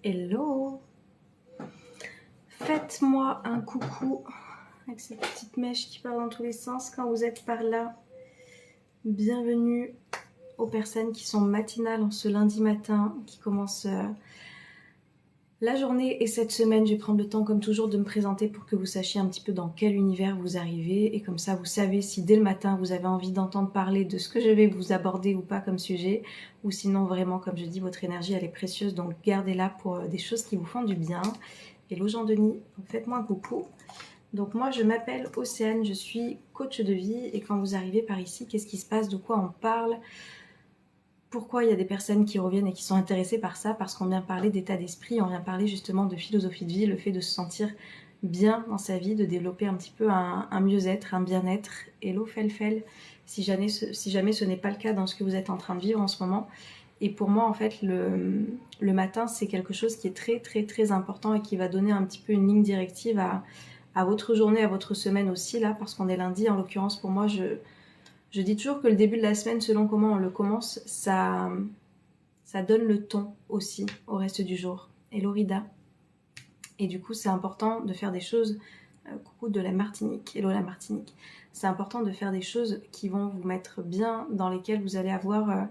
Hello! Faites-moi un coucou avec cette petite mèche qui part dans tous les sens quand vous êtes par là. Bienvenue aux personnes qui sont matinales en ce lundi matin, qui commencent la journée et cette semaine. Je vais prendre le temps comme toujours de me présenter pour que vous sachiez un petit peu dans quel univers vous arrivez et comme ça vous savez si dès le matin vous avez envie d'entendre parler de ce que je vais vous aborder ou pas comme sujet, ou sinon vraiment comme je dis votre énergie elle est précieuse, donc gardez-la pour des choses qui vous font du bien. Hello Jean-Denis, faites-moi un coucou. Donc moi je m'appelle Océane, je suis coach de vie et quand vous arrivez par ici, qu'est-ce qui se passe, de quoi on parle? Pourquoi il y a des personnes qui reviennent et qui sont intéressées par ça? Parce qu'on vient parler d'état d'esprit, on vient parler justement de philosophie de vie, le fait de se sentir bien dans sa vie, de développer un petit peu un mieux-être, un bien-être. Hello Felfel, si jamais ce n'est pas le cas dans ce que vous êtes en train de vivre en ce moment. Et pour moi en fait le matin c'est quelque chose qui est très très très important et qui va donner un petit peu une ligne directive à votre journée, à votre semaine aussi là, parce qu'on est lundi en l'occurrence. Pour moi je dis toujours que le début de la semaine, selon comment on le commence, ça donne le ton aussi au reste du jour. Hello Rida. Et du coup, c'est important de faire des choses... coucou de la Martinique. Hello la Martinique. C'est important de faire des choses qui vont vous mettre bien, dans lesquelles vous allez avoir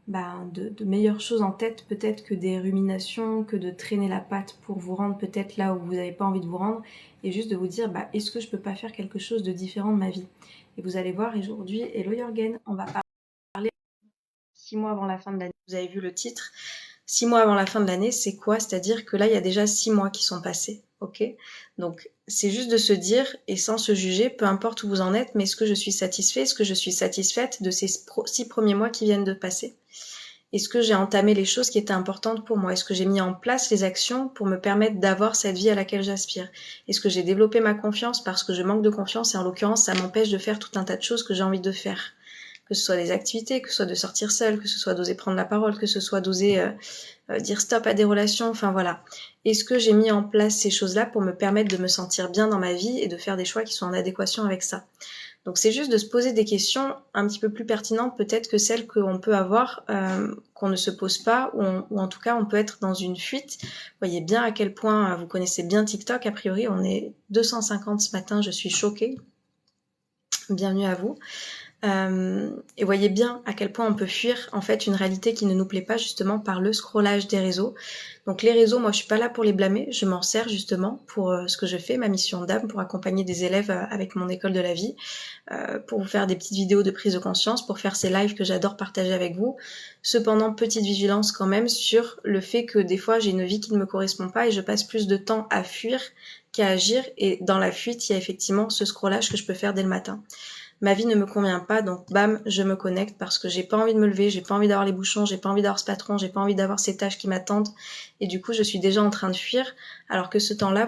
de meilleures choses en tête, peut-être que des ruminations, que de traîner la patte pour vous rendre peut-être là où vous n'avez pas envie de vous rendre, et juste de vous dire, est-ce que je peux pas faire quelque chose de différent de ma vie? Et vous allez voir aujourd'hui, hello Jürgen, on va parler 6 mois avant la fin de l'année. Vous avez vu le titre, 6 mois avant la fin de l'année, c'est quoi? C'est-à-dire que là, il y a déjà 6 mois qui sont passés, ok? Donc, c'est juste de se dire, et sans se juger, peu importe où vous en êtes, mais est-ce que je suis satisfait? Est-ce que je suis satisfaite de ces 6 premiers mois qui viennent de passer? Est-ce que j'ai entamé les choses qui étaient importantes pour moi? Est-ce que j'ai mis en place les actions pour me permettre d'avoir cette vie à laquelle j'aspire? Est-ce que j'ai développé ma confiance parce que je manque de confiance et en l'occurrence, ça m'empêche de faire tout un tas de choses que j'ai envie de faire? Que ce soit des activités, que ce soit de sortir seule, que ce soit d'oser prendre la parole, que ce soit d'oser dire stop à des relations, enfin voilà. Est-ce que j'ai mis en place ces choses-là pour me permettre de me sentir bien dans ma vie et de faire des choix qui sont en adéquation avec ça? Donc c'est juste de se poser des questions un petit peu plus pertinentes peut-être que celles qu'on peut avoir, qu'on ne se pose pas, ou en tout cas on peut être dans une fuite. Vous voyez bien à quel point vous connaissez bien TikTok, a priori on est 250 ce matin, je suis choquée. Bienvenue à vous. Et voyez bien à quel point on peut fuir en fait une réalité qui ne nous plaît pas justement par le scrollage des réseaux. Donc les réseaux, moi je suis pas là pour les blâmer, je m'en sers justement pour ce que je fais, ma mission d'âme, pour accompagner des élèves avec mon école de la vie, pour vous faire des petites vidéos de prise de conscience, pour faire ces lives que j'adore partager avec vous. Cependant, petite vigilance quand même sur le fait que des fois j'ai une vie qui ne me correspond pas et je passe plus de temps à fuir qu'à agir, et dans la fuite il y a effectivement ce scrollage que je peux faire dès le matin. Ma vie ne me convient pas, donc bam, je me connecte parce que j'ai pas envie de me lever, j'ai pas envie d'avoir les bouchons, j'ai pas envie d'avoir ce patron, j'ai pas envie d'avoir ces tâches qui m'attendent, et du coup je suis déjà en train de fuir, alors que ce temps-là,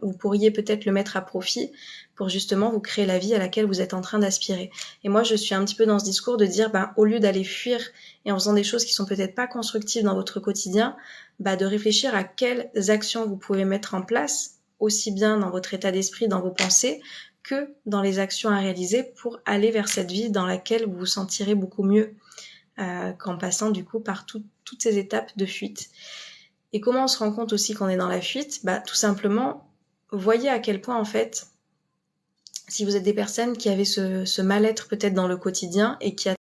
vous pourriez peut-être le mettre à profit pour justement vous créer la vie à laquelle vous êtes en train d'aspirer. Et moi je suis un petit peu dans ce discours de dire, au lieu d'aller fuir et en faisant des choses qui sont peut-être pas constructives dans votre quotidien, de réfléchir à quelles actions vous pouvez mettre en place, aussi bien dans votre état d'esprit, dans vos pensées, que dans les actions à réaliser pour aller vers cette vie dans laquelle vous vous sentirez beaucoup mieux qu'en passant du coup par toutes ces étapes de fuite. Et comment on se rend compte aussi qu'on est dans la fuite? Tout simplement, voyez à quel point en fait, si vous êtes des personnes qui avaient ce mal-être peut-être dans le quotidien et qui attendent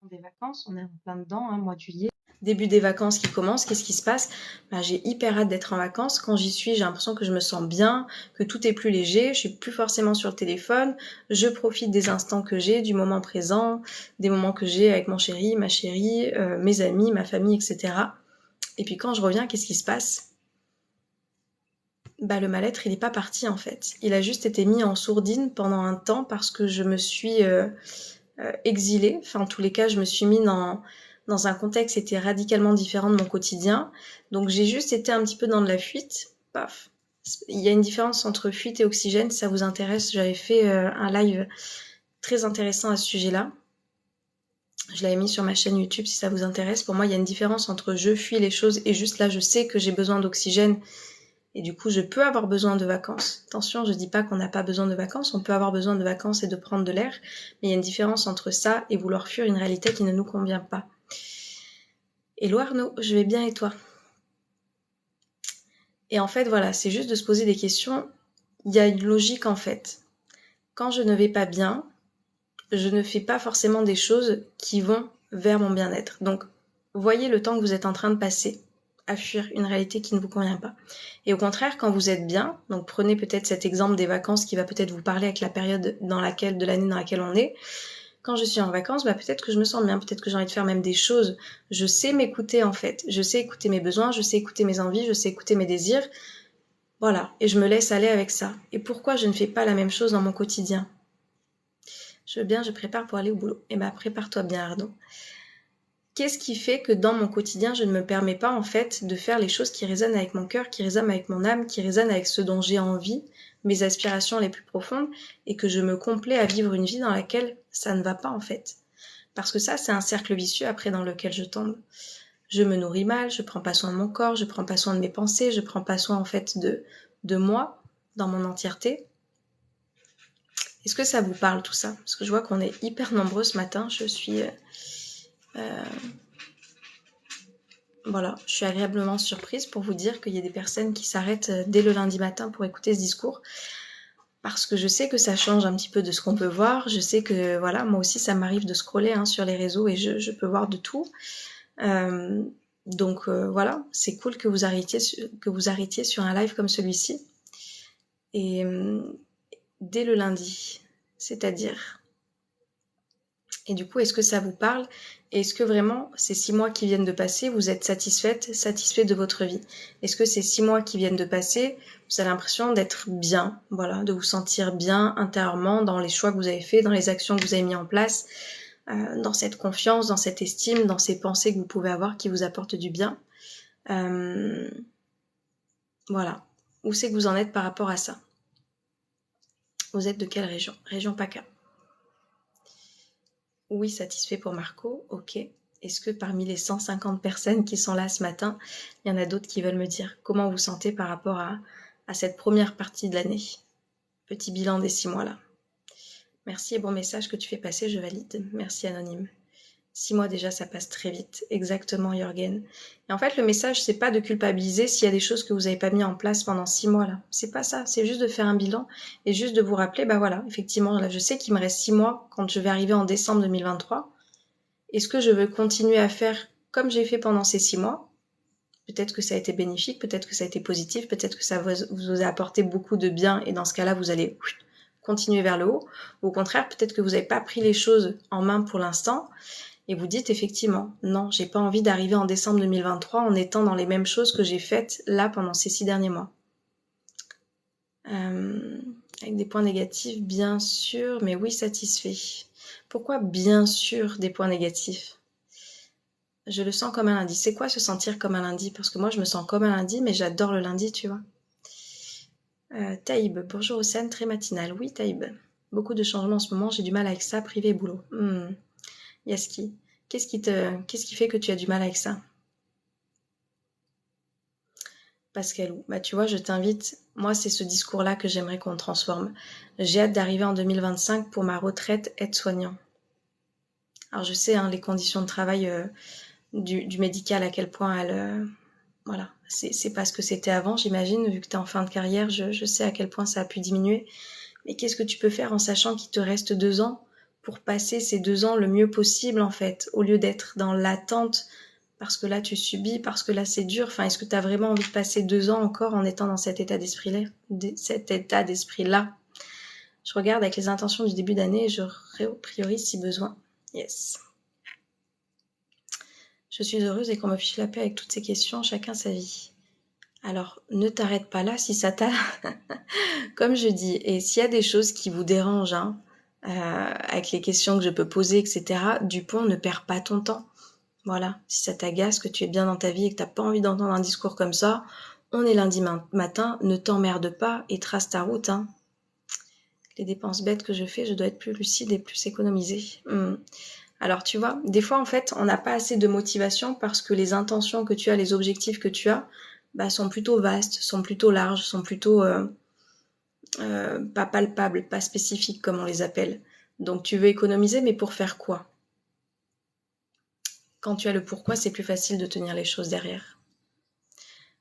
des vacances, on est en plein dedans, mois de juillet, début des vacances qui commencent, qu'est-ce qui se passe? J'ai hyper hâte d'être en vacances. Quand j'y suis, j'ai l'impression que je me sens bien, que tout est plus léger, je suis plus forcément sur le téléphone, je profite des instants que j'ai, du moment présent, des moments que j'ai avec mon chéri, ma chérie, mes amis, ma famille, etc. Et puis quand je reviens, qu'est-ce qui se passe? Le mal-être, il n'est pas parti en fait. Il a juste été mis en sourdine pendant un temps parce que je me suis exilée. Enfin, en tous les cas, je me suis mis dans un contexte qui était radicalement différent de mon quotidien. Donc j'ai juste été un petit peu dans de la fuite. Paf. Il y a une différence entre fuite et oxygène, si ça vous intéresse. J'avais fait un live très intéressant à ce sujet-là. Je l'avais mis sur ma chaîne YouTube si ça vous intéresse. Pour moi, il y a une différence entre je fuis les choses et juste là, je sais que j'ai besoin d'oxygène. Et du coup, je peux avoir besoin de vacances. Attention, je dis pas qu'on n'a pas besoin de vacances. On peut avoir besoin de vacances et de prendre de l'air. Mais il y a une différence entre ça et vouloir fuir une réalité qui ne nous convient pas. Hello Arnaud, je vais bien et toi? Et en fait, voilà, c'est juste de se poser des questions. Il y a une logique en fait. Quand je ne vais pas bien, je ne fais pas forcément des choses qui vont vers mon bien-être. Donc, voyez le temps que vous êtes en train de passer à fuir une réalité qui ne vous convient pas. Et au contraire, quand vous êtes bien, donc prenez peut-être cet exemple des vacances qui va peut-être vous parler avec la période de l'année dans laquelle on est. Quand je suis en vacances, peut-être que je me sens bien, peut-être que j'ai envie de faire même des choses. Je sais m'écouter en fait. Je sais écouter mes besoins, je sais écouter mes envies, je sais écouter mes désirs. Voilà, et je me laisse aller avec ça. Et pourquoi je ne fais pas la même chose dans mon quotidien? Je veux bien, je prépare pour aller au boulot. Prépare-toi bien, Arnaud. Qu'est-ce qui fait que dans mon quotidien, je ne me permets pas en fait de faire les choses qui résonnent avec mon cœur, qui résonnent avec mon âme, qui résonnent avec ce dont j'ai envie, mes aspirations les plus profondes, et que je me complais à vivre une vie dans laquelle ça ne va pas en fait. Parce que ça, c'est un cercle vicieux après dans lequel je tombe. Je me nourris mal, je prends pas soin de mon corps, je prends pas soin de mes pensées, je prends pas soin en fait de moi dans mon entièreté. Est-ce que ça vous parle tout ça? Parce que je vois qu'on est hyper nombreux ce matin. Je suis voilà, je suis agréablement surprise pour vous dire qu'il y a des personnes qui s'arrêtent dès le lundi matin pour écouter ce discours. Parce que je sais que ça change un petit peu de ce qu'on peut voir. Je sais que voilà, moi aussi ça m'arrive de scroller sur les réseaux et je peux voir de tout. Donc voilà, c'est cool que vous arrêtiez sur un live comme celui-ci. Et dès le lundi, c'est-à-dire. Et du coup, est-ce que ça vous parle? Et est-ce que vraiment, ces 6 mois qui viennent de passer, vous êtes satisfait de votre vie? Est-ce que ces 6 mois qui viennent de passer, vous avez l'impression d'être bien, voilà, de vous sentir bien intérieurement dans les choix que vous avez faits, dans les actions que vous avez mis en place, dans cette confiance, dans cette estime, dans ces pensées que vous pouvez avoir qui vous apportent du bien? Voilà. Où c'est que vous en êtes par rapport à ça? Vous êtes de quelle région? Région PACA. Oui, satisfait pour Marco, ok. Est-ce que parmi les 150 personnes qui sont là ce matin, il y en a d'autres qui veulent me dire comment vous sentez par rapport à cette première partie de l'année? Petit bilan des 6 mois là. Merci et bon message que tu fais passer, je valide. Merci anonyme. 6 mois déjà, ça passe très vite. Exactement, Jorgen. Et en fait, le message, c'est pas de culpabiliser s'il y a des choses que vous n'avez pas mis en place pendant 6 mois là. C'est pas ça. C'est juste de faire un bilan et juste de vous rappeler, voilà, effectivement, là, je sais qu'il me reste 6 mois quand je vais arriver en décembre 2023. Est-ce que je veux continuer à faire comme j'ai fait pendant ces 6 mois? Peut-être que ça a été bénéfique, peut-être que ça a été positif, peut-être que ça vous a apporté beaucoup de bien et dans ce cas-là, vous allez continuer vers le haut. Ou au contraire, peut-être que vous n'avez pas pris les choses en main pour l'instant et vous dites effectivement, non, j'ai pas envie d'arriver en décembre 2023 en étant dans les mêmes choses que j'ai faites là pendant ces 6 derniers mois. Avec des points négatifs, bien sûr, mais oui, satisfait. Pourquoi bien sûr des points négatifs? Je le sens comme un lundi. C'est quoi se sentir comme un lundi? Parce que moi, je me sens comme un lundi, mais j'adore le lundi, tu vois. Taïb, bonjour Océane, très matinale. Oui, Taïb. Beaucoup de changements en ce moment, j'ai du mal avec ça, privé et boulot. Yaski, qu'est-ce qui fait que tu as du mal avec ça? Pascalou, tu vois, je t'invite. Moi, c'est ce discours-là que j'aimerais qu'on transforme. J'ai hâte d'arriver en 2025 pour ma retraite aide-soignant. Alors, je sais, les conditions de travail du médical, à quel point elles... voilà, c'est pas ce que c'était avant, j'imagine, vu que tu es en fin de carrière, je sais à quel point ça a pu diminuer. Mais qu'est-ce que tu peux faire en sachant qu'il te reste 2 ans pour passer ces 2 ans le mieux possible, en fait, au lieu d'être dans l'attente, parce que là, tu subis, parce que là, c'est dur. Enfin, est-ce que tu as vraiment envie de passer 2 ans encore en étant dans cet état d'esprit-là? Je regarde avec les intentions du début d'année et je priorise si besoin. Yes. Je suis heureuse et qu'on me fiche la paix avec toutes ces questions, chacun sa vie. Alors, ne t'arrête pas là si ça t'a... Comme je dis, et s'il y a des choses qui vous dérangent, avec les questions que je peux poser, etc., Dupont, ne perds pas ton temps. Voilà, si ça t'agace, que tu es bien dans ta vie et que t'as pas envie d'entendre un discours comme ça, on est lundi matin, ne t'emmerde pas et trace ta route. Les dépenses bêtes que je fais, je dois être plus lucide et plus économisée. Alors tu vois, des fois en fait, on n'a pas assez de motivation parce que les intentions que tu as, les objectifs que tu as, sont plutôt vastes, sont plutôt larges, sont plutôt pas palpables, pas spécifiques comme on les appelle. Donc tu veux économiser, mais pour faire quoi? Quand tu as le pourquoi, c'est plus facile de tenir les choses derrière.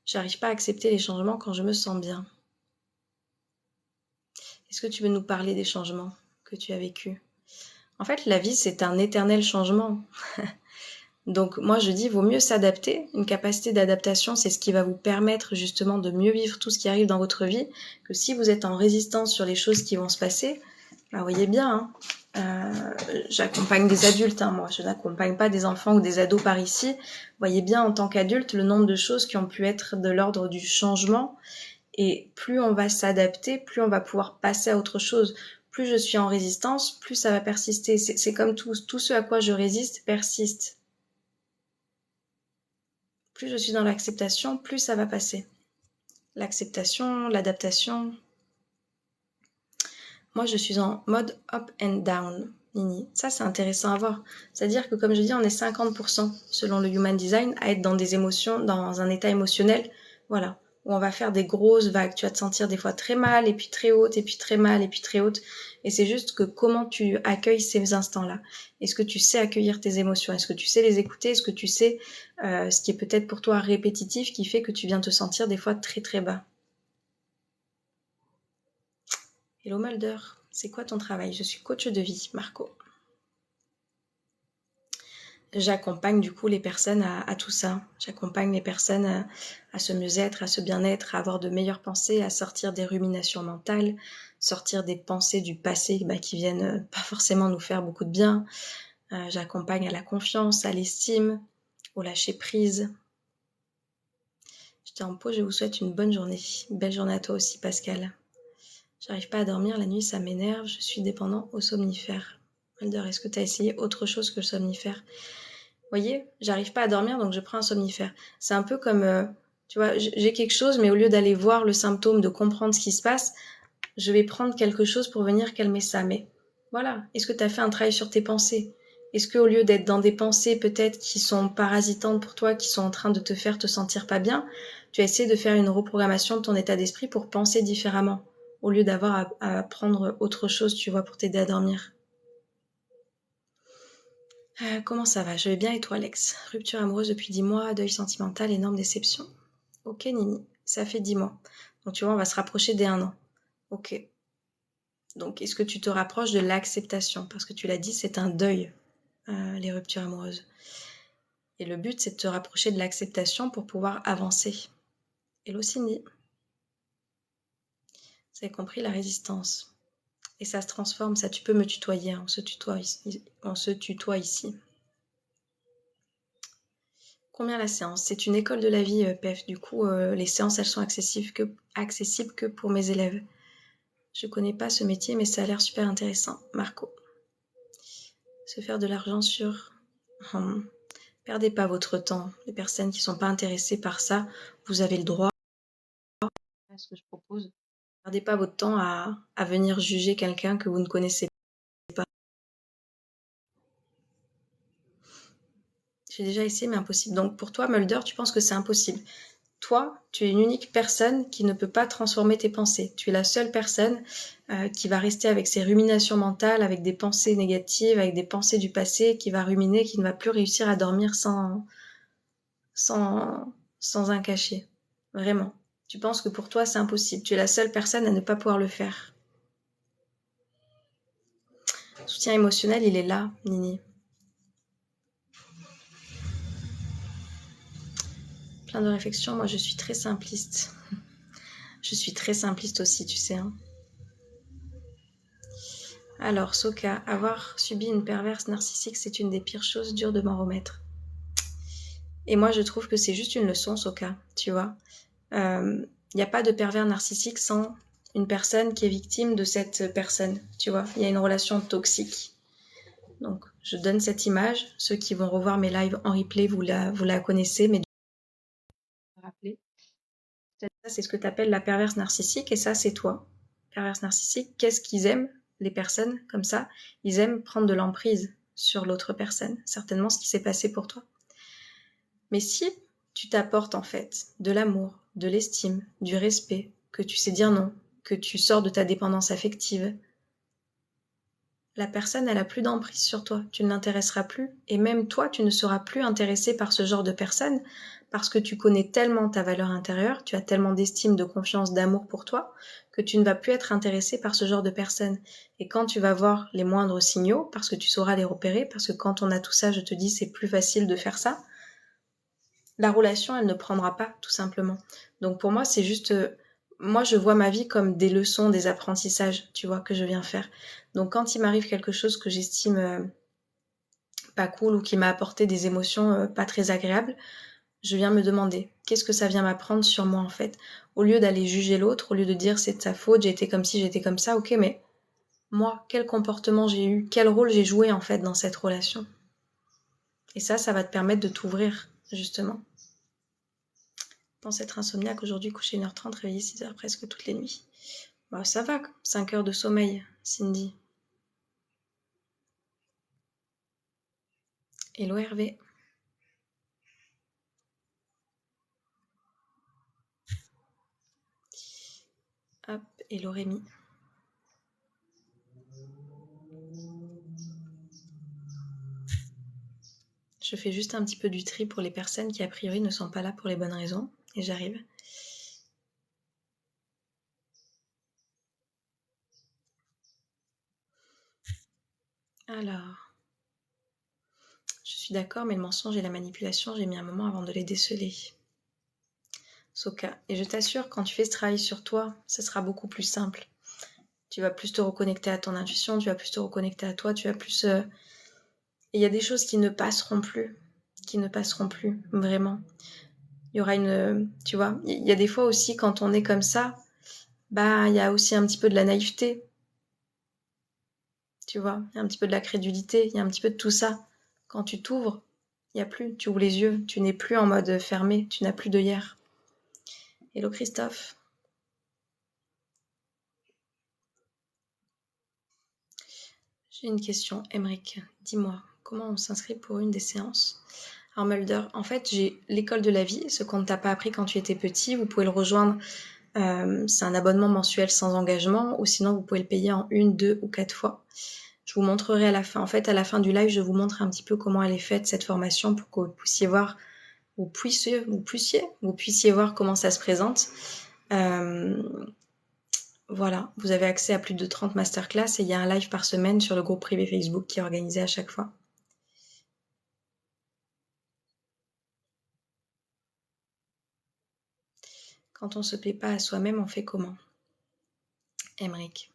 J'arrive pas à accepter les changements quand je me sens bien. Est-ce que tu veux nous parler des changements que tu as vécus? En fait, la vie, c'est un éternel changement. Donc moi, je dis, vaut mieux s'adapter. Une capacité d'adaptation, c'est ce qui va vous permettre justement de mieux vivre tout ce qui arrive dans votre vie, que si vous êtes en résistance sur les choses qui vont se passer, bah, vous voyez bien, j'accompagne des adultes, moi, je n'accompagne pas des enfants ou des ados par ici. Vous voyez bien, en tant qu'adulte, le nombre de choses qui ont pu être de l'ordre du changement. Et plus on va s'adapter, plus on va pouvoir passer à autre chose. Plus je suis en résistance, plus ça va persister. C'est comme tout ce à quoi je résiste persiste. Plus je suis dans l'acceptation, plus ça va passer. L'acceptation, l'adaptation. Moi, je suis en mode up and down, Nini. Ça, c'est intéressant à voir. C'est-à-dire que, comme je dis, on est 50% selon le Human Design à être dans des émotions, dans un état émotionnel, voilà, où on va faire des grosses vagues. Tu vas te sentir des fois très mal, et puis très haute, et puis très mal, et puis très haute. Et c'est juste que comment tu accueilles ces instants-là. Est-ce que tu sais accueillir tes émotions? Est-ce que tu sais les écouter? Est-ce que tu sais ce qui est peut-être pour toi répétitif, qui fait que tu viens te sentir des fois très très bas? Hello Mulder, c'est quoi ton travail? Je suis coach de vie, Marco. J'accompagne du coup les personnes à tout ça. J'accompagne les personnes à ce mieux-être, à ce bien-être, à avoir de meilleures pensées, à sortir des ruminations mentales, sortir des pensées du passé qui viennent pas forcément nous faire beaucoup de bien. J'accompagne à la confiance, à l'estime, au lâcher-prise. J'étais en pause, je vous souhaite une bonne journée. Belle journée à toi aussi, Pascal. J'arrive pas à dormir, la nuit ça m'énerve, je suis dépendant aux somnifères. Mulder, est-ce que tu as essayé autre chose que le somnifère? Vous voyez, j'arrive pas à dormir, donc je prends un somnifère. C'est un peu comme, tu vois, j'ai quelque chose, mais au lieu d'aller voir le symptôme, de comprendre ce qui se passe, je vais prendre quelque chose pour venir calmer ça. Mais voilà, est-ce que tu as fait un travail sur tes pensées? Est-ce qu'au lieu d'être dans des pensées peut-être qui sont parasitantes pour toi, qui sont en train de te faire te sentir pas bien, tu as essayé de faire une reprogrammation de ton état d'esprit pour penser différemment, au lieu d'avoir à prendre autre chose, tu vois, pour t'aider à dormir? Comment ça va? Je vais bien et toi, Alex? Rupture amoureuse depuis 10 mois, deuil sentimental, énorme déception. Ok, Nini, ça fait 10 mois. Donc tu vois, on va se rapprocher des 1 an. Ok. Donc est-ce que tu te rapproches de l'acceptation? Parce que tu l'as dit, c'est un deuil, les ruptures amoureuses. Et le but, c'est de te rapprocher de l'acceptation pour pouvoir avancer. Hello Cindy. Vous avez compris la résistance. Et ça se transforme, ça tu peux me tutoyer, hein, on se tutoie ici. Combien la séance? C'est une école de la vie, PEF. Du coup, les séances, elles sont accessibles que pour mes élèves. Je connais pas ce métier, mais ça a l'air super intéressant. Marco. Se faire de l'argent sur... Perdez pas votre temps. Les personnes qui sont pas intéressées par ça, vous avez le droit. C'est ce que je propose. Perdez pas votre temps à venir juger quelqu'un que vous ne connaissez pas. J'ai déjà essayé, mais impossible. Donc pour toi, Mulder, tu penses que c'est impossible. Toi, tu es une unique personne qui ne peut pas transformer tes pensées. Tu es la seule personne qui va rester avec ses ruminations mentales, avec des pensées négatives, avec des pensées du passé, qui va ruminer, qui ne va plus réussir à dormir sans un cachet. Vraiment. Tu penses que pour toi, c'est impossible. Tu es la seule personne à ne pas pouvoir le faire. Le soutien émotionnel, il est là, Nini. Plein de réflexions. Moi, je suis très simpliste. Je suis très simpliste aussi, tu sais. Hein. Alors, Soka, avoir subi une perverse narcissique, c'est une des pires choses, dur de m'en remettre. Et moi, je trouve que c'est juste une leçon, Soka, tu vois. Il n'y a pas de pervers narcissique sans une personne qui est victime de cette personne, tu vois. Il y a une relation toxique. Donc, je donne cette image. Ceux qui vont revoir mes lives en replay, vous la connaissez, mais rappeler. Ça, c'est ce que tu appelles la perverse narcissique, et ça, c'est toi. Perverse narcissique, qu'est-ce qu'ils aiment, les personnes comme ça? Ils aiment prendre de l'emprise sur l'autre personne. Certainement ce qui s'est passé pour toi. Mais si tu t'apportes en fait de l'amour, de l'estime, du respect, que tu sais dire non, que tu sors de ta dépendance affective, la personne, elle a plus d'emprise sur toi. Tu ne l'intéresseras plus. Et même toi, tu ne seras plus intéressé par ce genre de personne parce que tu connais tellement ta valeur intérieure, tu as tellement d'estime, de confiance, d'amour pour toi, que tu ne vas plus être intéressé par ce genre de personnes. Et quand tu vas voir les moindres signaux, parce que tu sauras les repérer, parce que quand on a tout ça, je te dis, c'est plus facile de faire ça, la relation, elle ne prendra pas, tout simplement. Donc pour moi, c'est juste... moi, je vois ma vie comme des leçons, des apprentissages, tu vois, que je viens faire. Donc quand il m'arrive quelque chose que j'estime pas cool ou qui m'a apporté des émotions pas très agréables, je viens me demander qu'est-ce que ça vient m'apprendre sur moi en fait. Au lieu d'aller juger l'autre, au lieu de dire c'est de sa faute, j'ai été comme ci, j'étais comme ça, ok, mais moi, quel comportement j'ai eu, quel rôle j'ai joué en fait dans cette relation. Et ça va te permettre de t'ouvrir, justement. Pense être insomniaque aujourd'hui, couché 1h30, réveillé 6h presque toutes les nuits. Bah ça va, 5 heures de sommeil, Cindy. Hello Hervé. Hop, hello Rémi. Je fais juste un petit peu du tri pour les personnes qui a priori ne sont pas là pour les bonnes raisons. Et j'arrive. Alors, je suis d'accord, mais le mensonge et la manipulation, j'ai mis un moment avant de les déceler. Soka. Et je t'assure, quand tu fais ce travail sur toi, ça sera beaucoup plus simple. Tu vas plus te reconnecter à ton intuition, tu vas plus te reconnecter à toi, tu vas plus... Et il y a des choses qui ne passeront plus. Qui ne passeront plus, vraiment. Il y aura une... Tu vois, il y a des fois aussi, quand on est comme ça, bah, il y a aussi un petit peu de la naïveté. Tu vois, il y a un petit peu de la crédulité, il y a un petit peu de tout ça. Quand tu t'ouvres, il n'y a plus. Tu ouvres les yeux, tu n'es plus en mode fermé, tu n'as plus d'œillère. Hello Christophe. J'ai une question, Emric. Dis-moi, comment on s'inscrit pour une des séances? Alors Mulder, en fait, j'ai l'école de la vie, ce qu'on ne t'a pas appris quand tu étais petit. Vous pouvez le rejoindre. C'est un abonnement mensuel sans engagement, ou sinon vous pouvez le payer en 1, 2 ou 4 fois. Je vous montrerai à la fin. En fait, à la fin du live, je vous montre un petit peu comment elle est faite, cette formation, pour que vous puissiez voir, vous puissiez voir comment ça se présente. Voilà, vous avez accès à plus de 30 masterclass et il y a un live par semaine sur le groupe privé Facebook qui est organisé à chaque fois. Quand on se plaît pas à soi-même, on fait comment? Emric.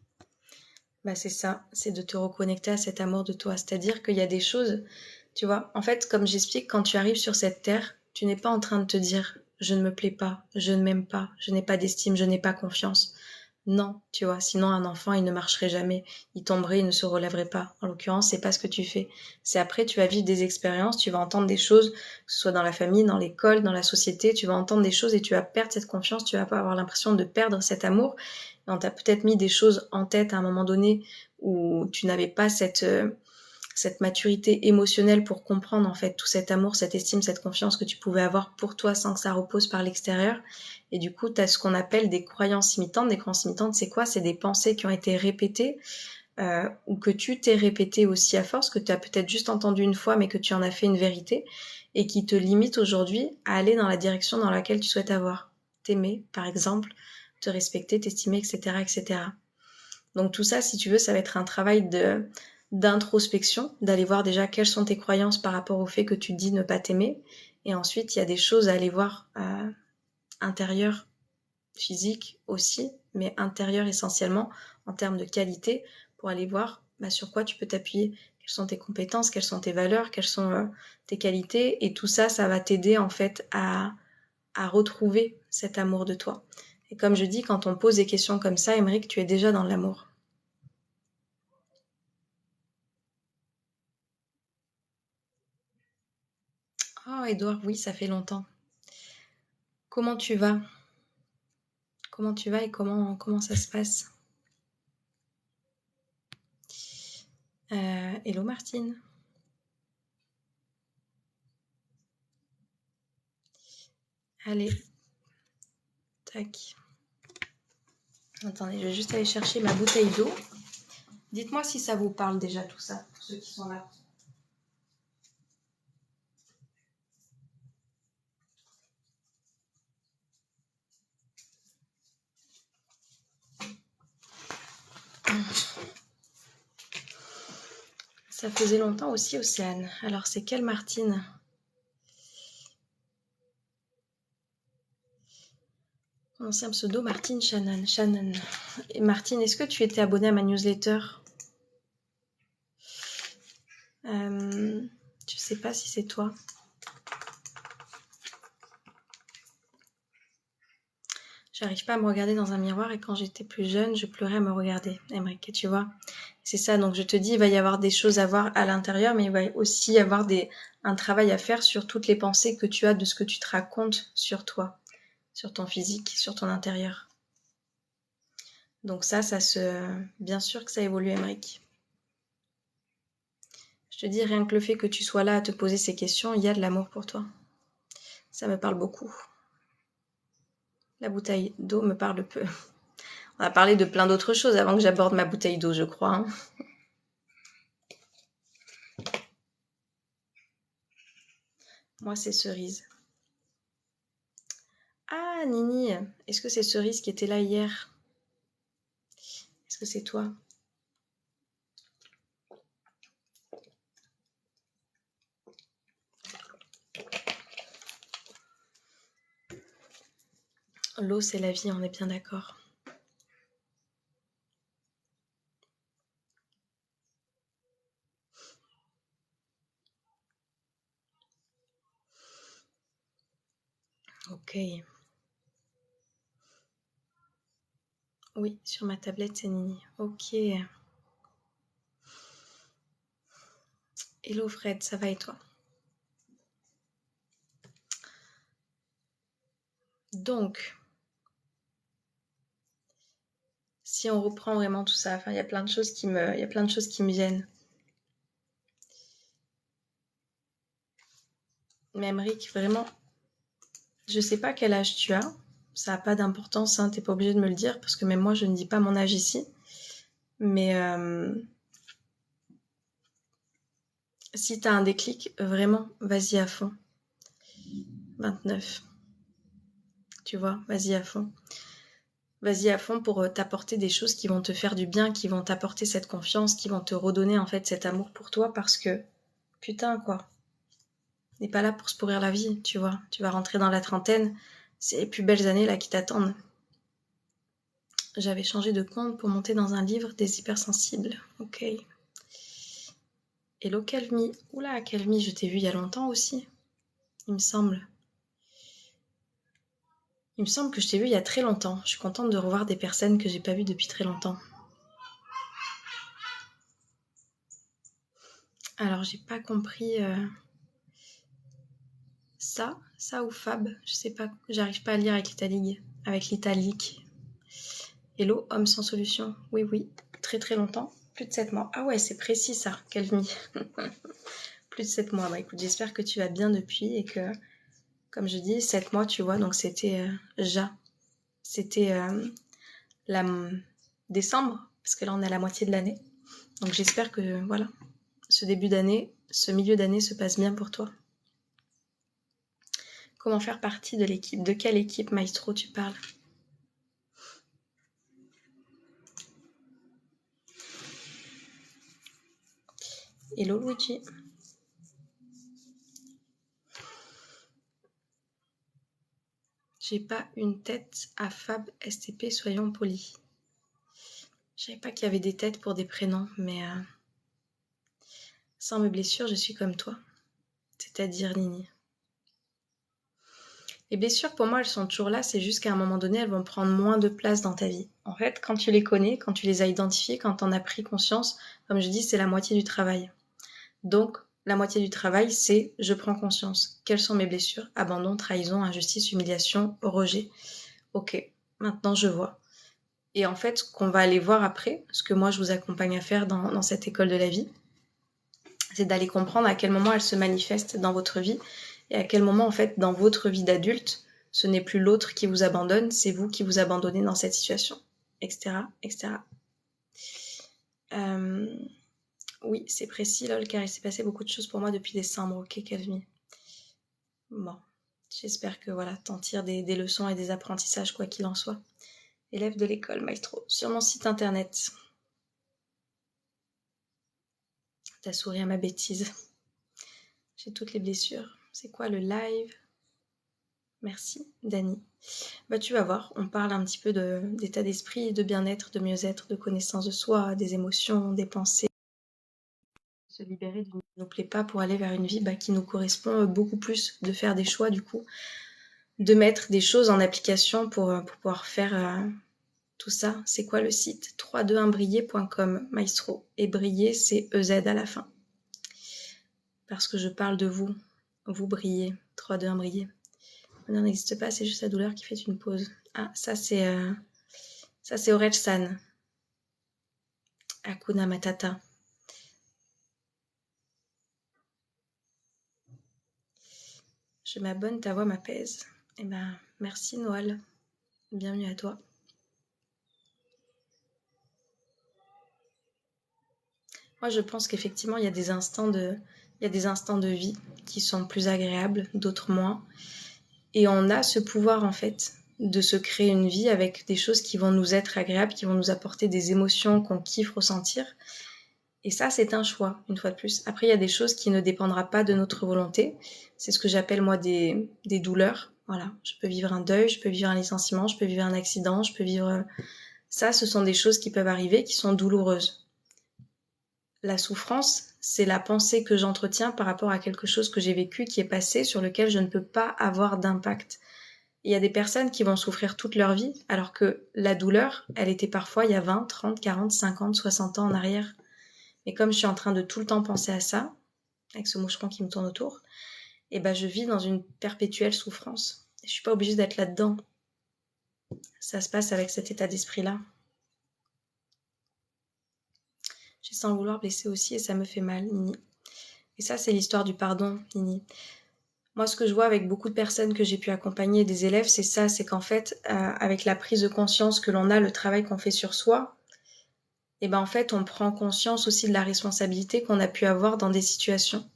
Bah c'est ça, c'est de te reconnecter à cet amour de toi. C'est-à-dire qu'il y a des choses, tu vois, en fait, comme j'explique, quand tu arrives sur cette terre, tu n'es pas en train de te dire je ne me plais pas, je ne m'aime pas, je n'ai pas d'estime, je n'ai pas confiance. Non, tu vois, sinon un enfant, il ne marcherait jamais, il tomberait, il ne se relèverait pas. En l'occurrence, c'est pas ce que tu fais. C'est après, tu vas vivre des expériences, tu vas entendre des choses, que ce soit dans la famille, dans l'école, dans la société, tu vas entendre des choses et tu vas perdre cette confiance, tu vas pas avoir l'impression de perdre cet amour. Et on t'a peut-être mis des choses en tête à un moment donné où tu n'avais pas cette maturité émotionnelle pour comprendre en fait tout cet amour, cette estime, cette confiance que tu pouvais avoir pour toi sans que ça repose par l'extérieur. Et du coup, tu as ce qu'on appelle des croyances imitantes. Des croyances imitantes, c'est quoi? C'est des pensées qui ont été répétées ou que tu t'es répétées aussi à force, que tu as peut-être juste entendu une fois mais que tu en as fait une vérité et qui te limitent aujourd'hui à aller dans la direction dans laquelle tu souhaites avoir. T'aimer, par exemple, te respecter, t'estimer, etc., etc. Donc tout ça, si tu veux, ça va être un travail d'introspection, d'aller voir déjà quelles sont tes croyances par rapport au fait que tu dis ne pas t'aimer. Et ensuite, il y a des choses à aller voir intérieures, physiques aussi, mais intérieures essentiellement en termes de qualité, pour aller voir sur quoi tu peux t'appuyer. Quelles sont tes compétences, quelles sont tes valeurs, quelles sont tes qualités. Et tout ça, ça va t'aider en fait à retrouver cet amour de toi. Et comme je dis, quand on pose des questions comme ça, Emric, tu es déjà dans l'amour. Oh, Edouard, oui, ça fait longtemps. Comment tu vas? Comment tu vas et comment ça se passe? Hello Martine. Allez, tac. Attendez, je vais juste aller chercher ma bouteille d'eau. Dites-moi si ça vous parle déjà tout ça, pour ceux qui sont là. Ça faisait longtemps aussi, Océane. Alors, c'est quelle Martine? Mon ancien pseudo, Martine Shannon. Shannon. Et Martine, est-ce que tu étais abonnée à ma newsletter? Je sais pas si c'est toi. J'arrive pas à me regarder dans un miroir et quand j'étais plus jeune, je pleurais à me regarder, Emric, tu vois. C'est ça, donc je te dis, il va y avoir des choses à voir à l'intérieur, mais il va aussi y avoir un travail à faire sur toutes les pensées que tu as de ce que tu te racontes sur toi, sur ton physique, sur ton intérieur. Donc ça bien sûr que ça évolue, Emric. Je te dis, rien que le fait que tu sois là à te poser ces questions, il y a de l'amour pour toi. Ça me parle beaucoup. La bouteille d'eau me parle peu. On a parlé de plein d'autres choses avant que j'aborde ma bouteille d'eau, je crois. Hein. Moi, c'est cerise. Ah, Nini, est-ce que c'est cerise qui était là hier? Est-ce que c'est toi? L'eau, c'est la vie, on est bien d'accord. Ok. Oui, sur ma tablette, c'est Nini. Ok. Hello Fred, ça va et toi? Donc, si on reprend vraiment tout ça, il y a plein de choses qui me viennent. Mais Emric, vraiment, je sais pas quel âge tu as. Ça n'a pas d'importance, hein, t'es pas obligé de me le dire, parce que même moi, je ne dis pas mon âge ici. Mais si t'as un déclic, vraiment, vas-y à fond. 29. Tu vois, vas-y à fond. Vas-y à fond pour t'apporter des choses qui vont te faire du bien, qui vont t'apporter cette confiance, qui vont te redonner en fait cet amour pour toi parce que, putain quoi, on n'est pas là pour se pourrir la vie, tu vois. Tu vas rentrer dans la trentaine, c'est les plus belles années là qui t'attendent. J'avais changé de compte pour monter dans un livre des hypersensibles. Ok. Hello Calmi. Oula, Calmi, je t'ai vu il y a longtemps aussi, il me semble. Il me semble que je t'ai vu il y a très longtemps. Je suis contente de revoir des personnes que j'ai pas vues depuis très longtemps. Alors, j'ai pas compris ça ou Fab, je sais pas, j'arrive pas à lire avec l'italique. Hello, homme sans solution. Oui, oui, très très longtemps, plus de 7 mois. Ah ouais, c'est précis ça, Calvi. Plus de 7 mois. Bah écoute, j'espère que tu vas bien depuis et que, comme je dis, 7 mois, tu vois, donc c'était C'était la décembre, parce que là on est à la moitié de l'année. Donc j'espère que voilà, ce début d'année, ce milieu d'année se passe bien pour toi. Comment faire partie de l'équipe? De quelle équipe, Maestro, tu parles? Hello Luigi. J'ai pas une tête à Fab STP, soyons polis. Je savais pas qu'il y avait des têtes pour des prénoms, mais sans mes blessures, je suis comme toi. C'est-à-dire Nini. Les blessures, pour moi, elles sont toujours là, c'est juste qu'à un moment donné, elles vont prendre moins de place dans ta vie. En fait, quand tu les connais, quand tu les as identifiées, quand t'en as pris conscience, comme je dis, c'est la moitié du travail. Donc, la moitié du travail, c'est je prends conscience. Quelles sont mes blessures? Abandon, trahison, injustice, humiliation, rejet. Ok, maintenant je vois. Et en fait, ce qu'on va aller voir après, ce que moi je vous accompagne à faire dans cette école de la vie, c'est d'aller comprendre à quel moment elle se manifeste dans votre vie et à quel moment, en fait, dans votre vie d'adulte, ce n'est plus l'autre qui vous abandonne, c'est vous qui vous abandonnez dans cette situation, etc., etc. Oui, c'est précis, lol, car il s'est passé beaucoup de choses pour moi depuis décembre. Ok, Calvi. Bon, j'espère que voilà, t'en tires des leçons et des apprentissages, quoi qu'il en soit. Élève de l'école, maestro, sur mon site internet. T'as souri à ma bêtise. J'ai toutes les blessures. C'est quoi le live? Merci, Dani. Bah, tu vas voir, on parle un petit peu d'état d'esprit, de bien-être, de mieux-être, de connaissance de soi, des émotions, des pensées. Se libérer d'une vie qui ne nous plaît pas pour aller vers une vie qui nous correspond beaucoup plus, de faire des choix du coup, de mettre des choses en application pour pouvoir faire tout ça. C'est quoi le site? 321briller.com, maestro. Et briller, c'est EZ à la fin. Parce que je parle de vous. Vous brillez. 321 briller. Le bonheur n'existe pas, c'est juste la douleur qui fait une pause. Ah, ça c'est Orel-san. Hakuna Matata. Je m'abonne, ta voix m'apaise. Eh ben, merci Noël. Bienvenue à toi. Moi, je pense qu'effectivement, il y a des instants de vie qui sont plus agréables, d'autres moins. Et on a ce pouvoir, en fait, de se créer une vie avec des choses qui vont nous être agréables, qui vont nous apporter des émotions qu'on kiffe ressentir. Et ça, c'est un choix, une fois de plus. Après, il y a des choses qui ne dépendront pas de notre volonté. C'est ce que j'appelle, moi, des douleurs. Voilà. Je peux vivre un deuil, je peux vivre un licenciement, je peux vivre un accident, je peux vivre... Ça, ce sont des choses qui peuvent arriver, qui sont douloureuses. La souffrance, c'est la pensée que j'entretiens par rapport à quelque chose que j'ai vécu, qui est passé, sur lequel je ne peux pas avoir d'impact. Il y a des personnes qui vont souffrir toute leur vie, alors que la douleur, elle était parfois il y a 20, 30, 40, 50, 60 ans en arrière. Mais comme je suis en train de tout le temps penser à ça, avec ce moucheron qui me tourne autour, et ben je vis dans une perpétuelle souffrance. Je suis pas obligée d'être là-dedans. Ça se passe avec cet état d'esprit-là. J'ai sans vouloir blesser aussi et ça me fait mal, Nini. Et ça, c'est l'histoire du pardon, Nini. Moi, ce que je vois avec beaucoup de personnes que j'ai pu accompagner, des élèves, c'est ça, c'est qu'en fait, avec la prise de conscience que l'on a, le travail qu'on fait sur soi, et ben en fait, on prend conscience aussi de la responsabilité qu'on a pu avoir dans des situations.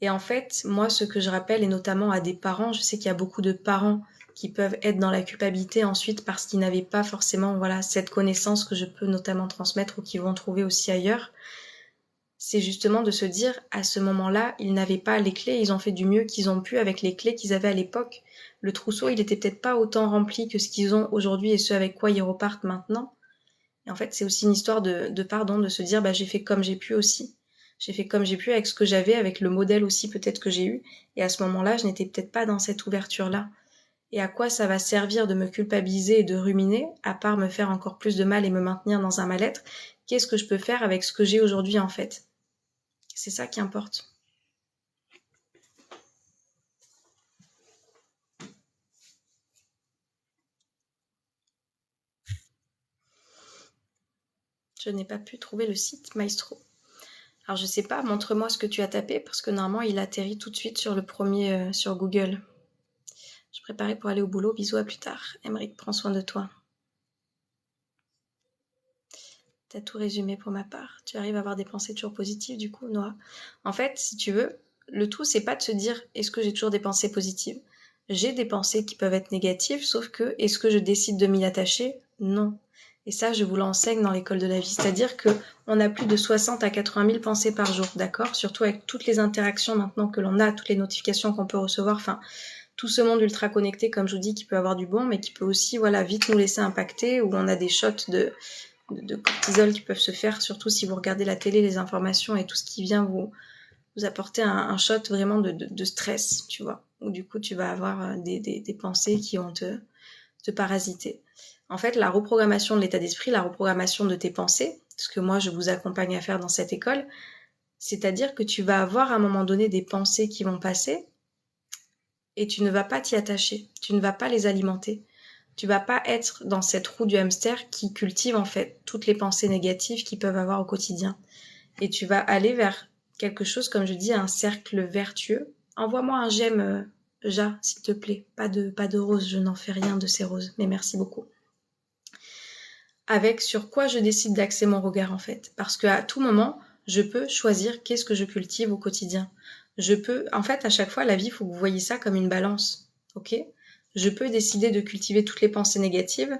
Et en fait, moi, ce que je rappelle, et notamment à des parents, je sais qu'il y a beaucoup de parents qui peuvent être dans la culpabilité ensuite parce qu'ils n'avaient pas forcément cette connaissance que je peux notamment transmettre ou qu'ils vont trouver aussi ailleurs. C'est justement de se dire, à ce moment-là, ils n'avaient pas les clés, ils ont fait du mieux qu'ils ont pu avec les clés qu'ils avaient à l'époque. Le trousseau, il était peut-être pas autant rempli que ce qu'ils ont aujourd'hui et ce avec quoi ils repartent maintenant. Et en fait, c'est aussi une histoire de pardon, de se dire, j'ai fait comme j'ai pu aussi. J'ai fait comme j'ai pu avec ce que j'avais, avec le modèle aussi peut-être que j'ai eu. Et à ce moment-là, je n'étais peut-être pas dans cette ouverture-là. Et à quoi ça va servir de me culpabiliser et de ruminer, à part me faire encore plus de mal et me maintenir dans un mal-être? Qu'est-ce que je peux faire avec ce que j'ai aujourd'hui en fait? C'est ça qui importe. Je n'ai pas pu trouver le site Maestro. Alors je sais pas, montre-moi ce que tu as tapé parce que normalement il atterrit tout de suite sur le premier sur Google. Je préparais pour aller au boulot, bisous, à plus tard. Emeric, prends soin de toi. T'as tout résumé pour ma part. Tu arrives à avoir des pensées toujours positives du coup, Noah? En fait, si tu veux, le tout c'est pas de se dire est-ce que j'ai toujours des pensées positives? J'ai des pensées qui peuvent être négatives, sauf que est-ce que je décide de m'y attacher? Non. Et ça, je vous l'enseigne dans l'école de la vie. C'est-à-dire que on a plus de 60 à 80 000 pensées par jour, d'accord? Surtout avec toutes les interactions maintenant que l'on a, toutes les notifications qu'on peut recevoir, enfin, tout ce monde ultra connecté, comme je vous dis, qui peut avoir du bon, mais qui peut aussi, vite nous laisser impacter, où on a des shots de cortisol qui peuvent se faire, surtout si vous regardez la télé, les informations et tout ce qui vient vous apporter un shot vraiment de stress, tu vois. Où du coup, tu vas avoir des pensées qui vont te parasiter. En fait, la reprogrammation de l'état d'esprit, la reprogrammation de tes pensées, ce que moi, je vous accompagne à faire dans cette école, c'est-à-dire que tu vas avoir à un moment donné des pensées qui vont passer et tu ne vas pas t'y attacher, tu ne vas pas les alimenter. Tu vas pas être dans cette roue du hamster qui cultive en fait toutes les pensées négatives qu'ils peuvent avoir au quotidien. Et tu vas aller vers quelque chose, comme je dis, un cercle vertueux. Envoie-moi un j'aime, Ja, s'il te plaît. Pas de rose, je n'en fais rien de ces roses, mais merci beaucoup. Avec sur quoi je décide d'axer mon regard en fait. Parce qu'à tout moment, je peux choisir qu'est-ce que je cultive au quotidien. Je peux, en fait, à chaque fois, la vie, il faut que vous voyez ça comme une balance, ok? Je peux décider de cultiver toutes les pensées négatives,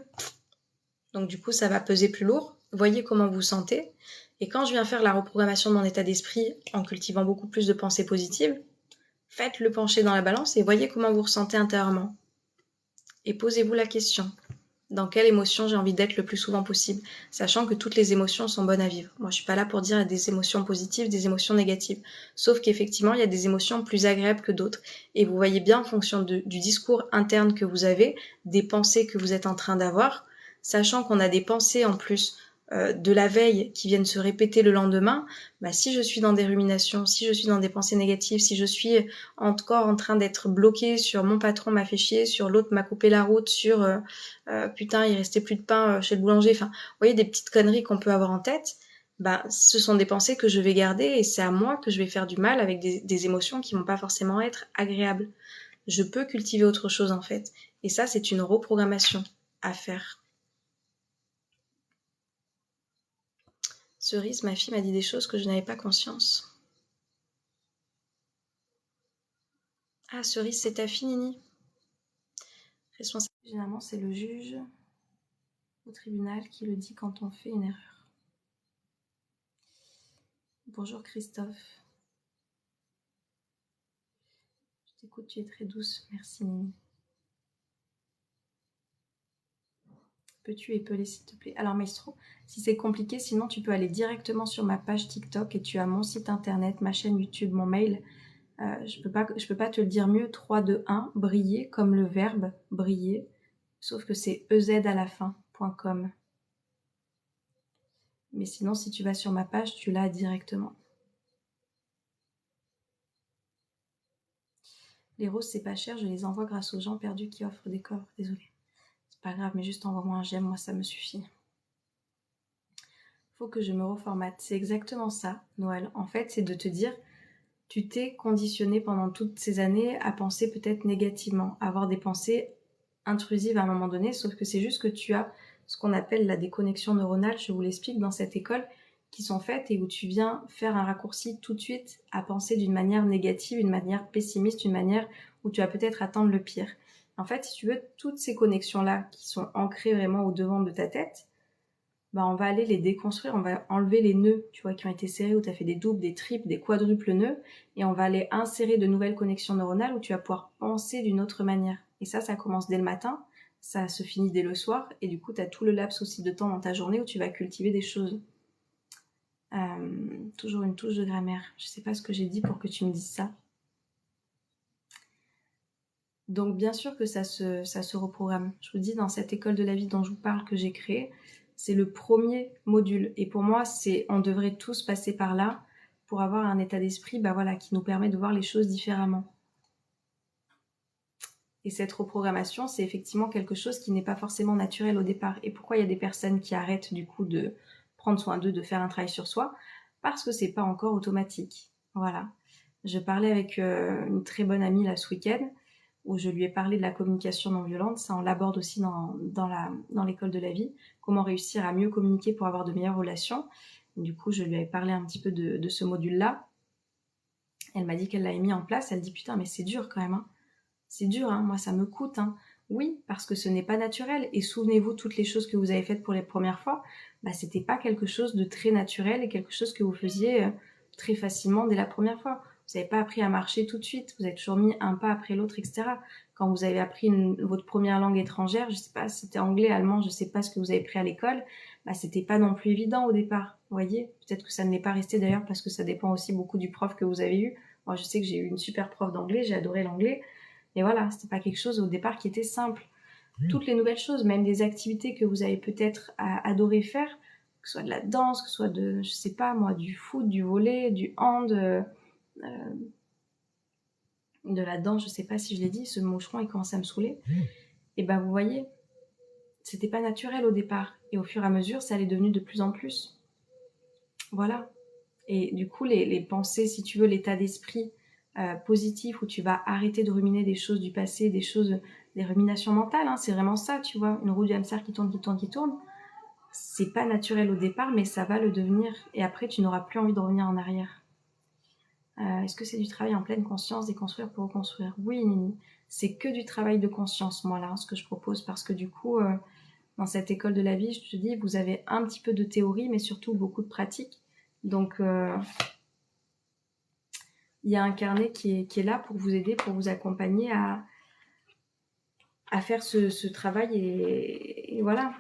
donc du coup, ça va peser plus lourd. voyez comment vous vous sentez. Et quand je viens faire la reprogrammation de mon état d'esprit en cultivant beaucoup plus de pensées positives, faites le pencher dans la balance et voyez comment vous ressentez intérieurement. Et posez-vous la question. Dans quelle émotion j'ai envie d'être le plus souvent possible, sachant que toutes les émotions sont bonnes à vivre. Moi, je suis pas là pour dire des émotions positives, des émotions négatives. Sauf qu'effectivement, il y a des émotions plus agréables que d'autres. Et vous voyez bien en fonction du discours interne que vous avez, des pensées que vous êtes en train d'avoir, sachant qu'on a des pensées en plus de la veille qui viennent se répéter le lendemain, bah, si je suis dans des ruminations, si je suis dans des pensées négatives, si je suis encore en train d'être bloquée sur mon patron m'a fait chier, sur l'autre m'a coupé la route, sur putain il restait plus de pain chez le boulanger, enfin vous voyez des petites conneries qu'on peut avoir en tête, bah ce sont des pensées que je vais garder et c'est à moi que je vais faire du mal avec des émotions qui vont pas forcément être agréables. Je peux cultiver autre chose en fait, et ça c'est une reprogrammation à faire. Cerise, ma fille m'a dit des choses que je n'avais pas conscience. Ah, Cerise, c'est ta fille, Nini. Responsable. Généralement, c'est le juge au tribunal qui le dit quand on fait une erreur. Bonjour Christophe. Je t'écoute, tu es très douce. Merci Nini. Peux-tu épeler s'il te plaît? Alors Maestro, si c'est compliqué, sinon tu peux aller directement sur ma page TikTok et tu as mon site internet, ma chaîne YouTube, mon mail. Je peux pas te le dire mieux. 3, 2, 1, briller comme le verbe briller, sauf que c'est ez à la fin.com. Mais sinon, si tu vas sur ma page, tu l'as directement. Les roses, c'est pas cher, je les envoie grâce aux gens perdus qui offrent des coffres. Désolée. C'est pas grave, mais juste envoie-moi un j'aime, moi ça me suffit. Faut que je me reformate. C'est exactement ça, Noël. En fait, c'est de te dire, tu t'es conditionné pendant toutes ces années à penser peut-être négativement, à avoir des pensées intrusives à un moment donné, sauf que c'est juste que tu as ce qu'on appelle la déconnexion neuronale, je vous l'explique dans cette école, qui sont faites et où tu viens faire un raccourci tout de suite à penser d'une manière négative, une manière pessimiste, une manière où tu vas peut-être attendre le pire. En fait, si tu veux, toutes ces connexions-là qui sont ancrées vraiment au devant de ta tête, bah on va aller les déconstruire, on va enlever les nœuds, tu vois, qui ont été serrés, où tu as fait des doubles, des triples, des quadruples nœuds, et on va aller insérer de nouvelles connexions neuronales où tu vas pouvoir penser d'une autre manière. Et ça commence dès le matin, ça se finit dès le soir, et du coup, tu as tout le laps aussi de temps dans ta journée où tu vas cultiver des choses. Toujours une touche de grammaire. Je sais pas ce que j'ai dit pour que tu me dises ça. Donc bien sûr que ça se reprogramme. Je vous dis, dans cette école de la vie dont je vous parle que j'ai créée, c'est le premier module. Et pour moi, on devrait tous passer par là pour avoir un état d'esprit bah voilà, qui nous permet de voir les choses différemment. Et cette reprogrammation, c'est effectivement quelque chose qui n'est pas forcément naturel au départ. Et pourquoi il y a des personnes qui arrêtent du coup de prendre soin d'eux, de faire un travail sur soi? Parce que c'est pas encore automatique. Voilà. Je parlais avec une très bonne amie là ce week-end où je lui ai parlé de la communication non violente. Ça, on l'aborde aussi dans l'école de la vie. Comment réussir à mieux communiquer pour avoir de meilleures relations. Du coup, je lui avais parlé un petit peu de ce module-là. Elle m'a dit qu'elle l'avait mis en place. Elle dit putain, mais c'est dur quand même. Hein. C'est dur, hein. Moi ça me coûte. Hein. Oui, parce que ce n'est pas naturel. Et souvenez-vous, toutes les choses que vous avez faites pour les premières fois, bah, c'était pas quelque chose de très naturel et quelque chose que vous faisiez très facilement dès la première fois. Vous n'avez pas appris à marcher tout de suite. Vous avez toujours mis un pas après l'autre, etc. Quand vous avez appris votre première langue étrangère, je sais pas si c'était anglais, allemand, je sais pas ce que vous avez pris à l'école, bah, c'était pas non plus évident au départ. Vous voyez, peut-être que ça ne l'est pas resté d'ailleurs parce que ça dépend aussi beaucoup du prof que vous avez eu. Moi, je sais que j'ai eu une super prof d'anglais, j'ai adoré l'anglais. Et voilà, c'était pas quelque chose au départ qui était simple. Toutes les nouvelles choses, même des activités que vous avez peut-être adoré faire, que ce soit de la danse, que ce soit je sais pas moi, du foot, du volley, du hand, de la danse, je sais pas si je l'ai dit, ce moucheron il commence à me saouler. Et ben vous voyez, c'était pas naturel au départ. Et au fur et à mesure, ça allait devenu de plus en plus. Voilà. Et du coup, les pensées, si tu veux, l'état d'esprit positif où tu vas arrêter de ruminer des choses du passé, des ruminations mentales, hein, c'est vraiment ça, tu vois, une roue du hamster qui tourne, qui tourne, qui tourne. C'est pas naturel au départ, mais ça va le devenir. Et après, tu n'auras plus envie de revenir en arrière. Est-ce que c'est du travail en pleine conscience, déconstruire pour reconstruire? Oui, Nini. C'est que du travail de conscience, moi, là, ce que je propose, parce que du coup, dans cette école de la vie, je te dis, vous avez un petit peu de théorie, mais surtout beaucoup de pratique. Donc, il y a un carnet qui est là pour vous aider, pour vous accompagner à faire ce travail et voilà.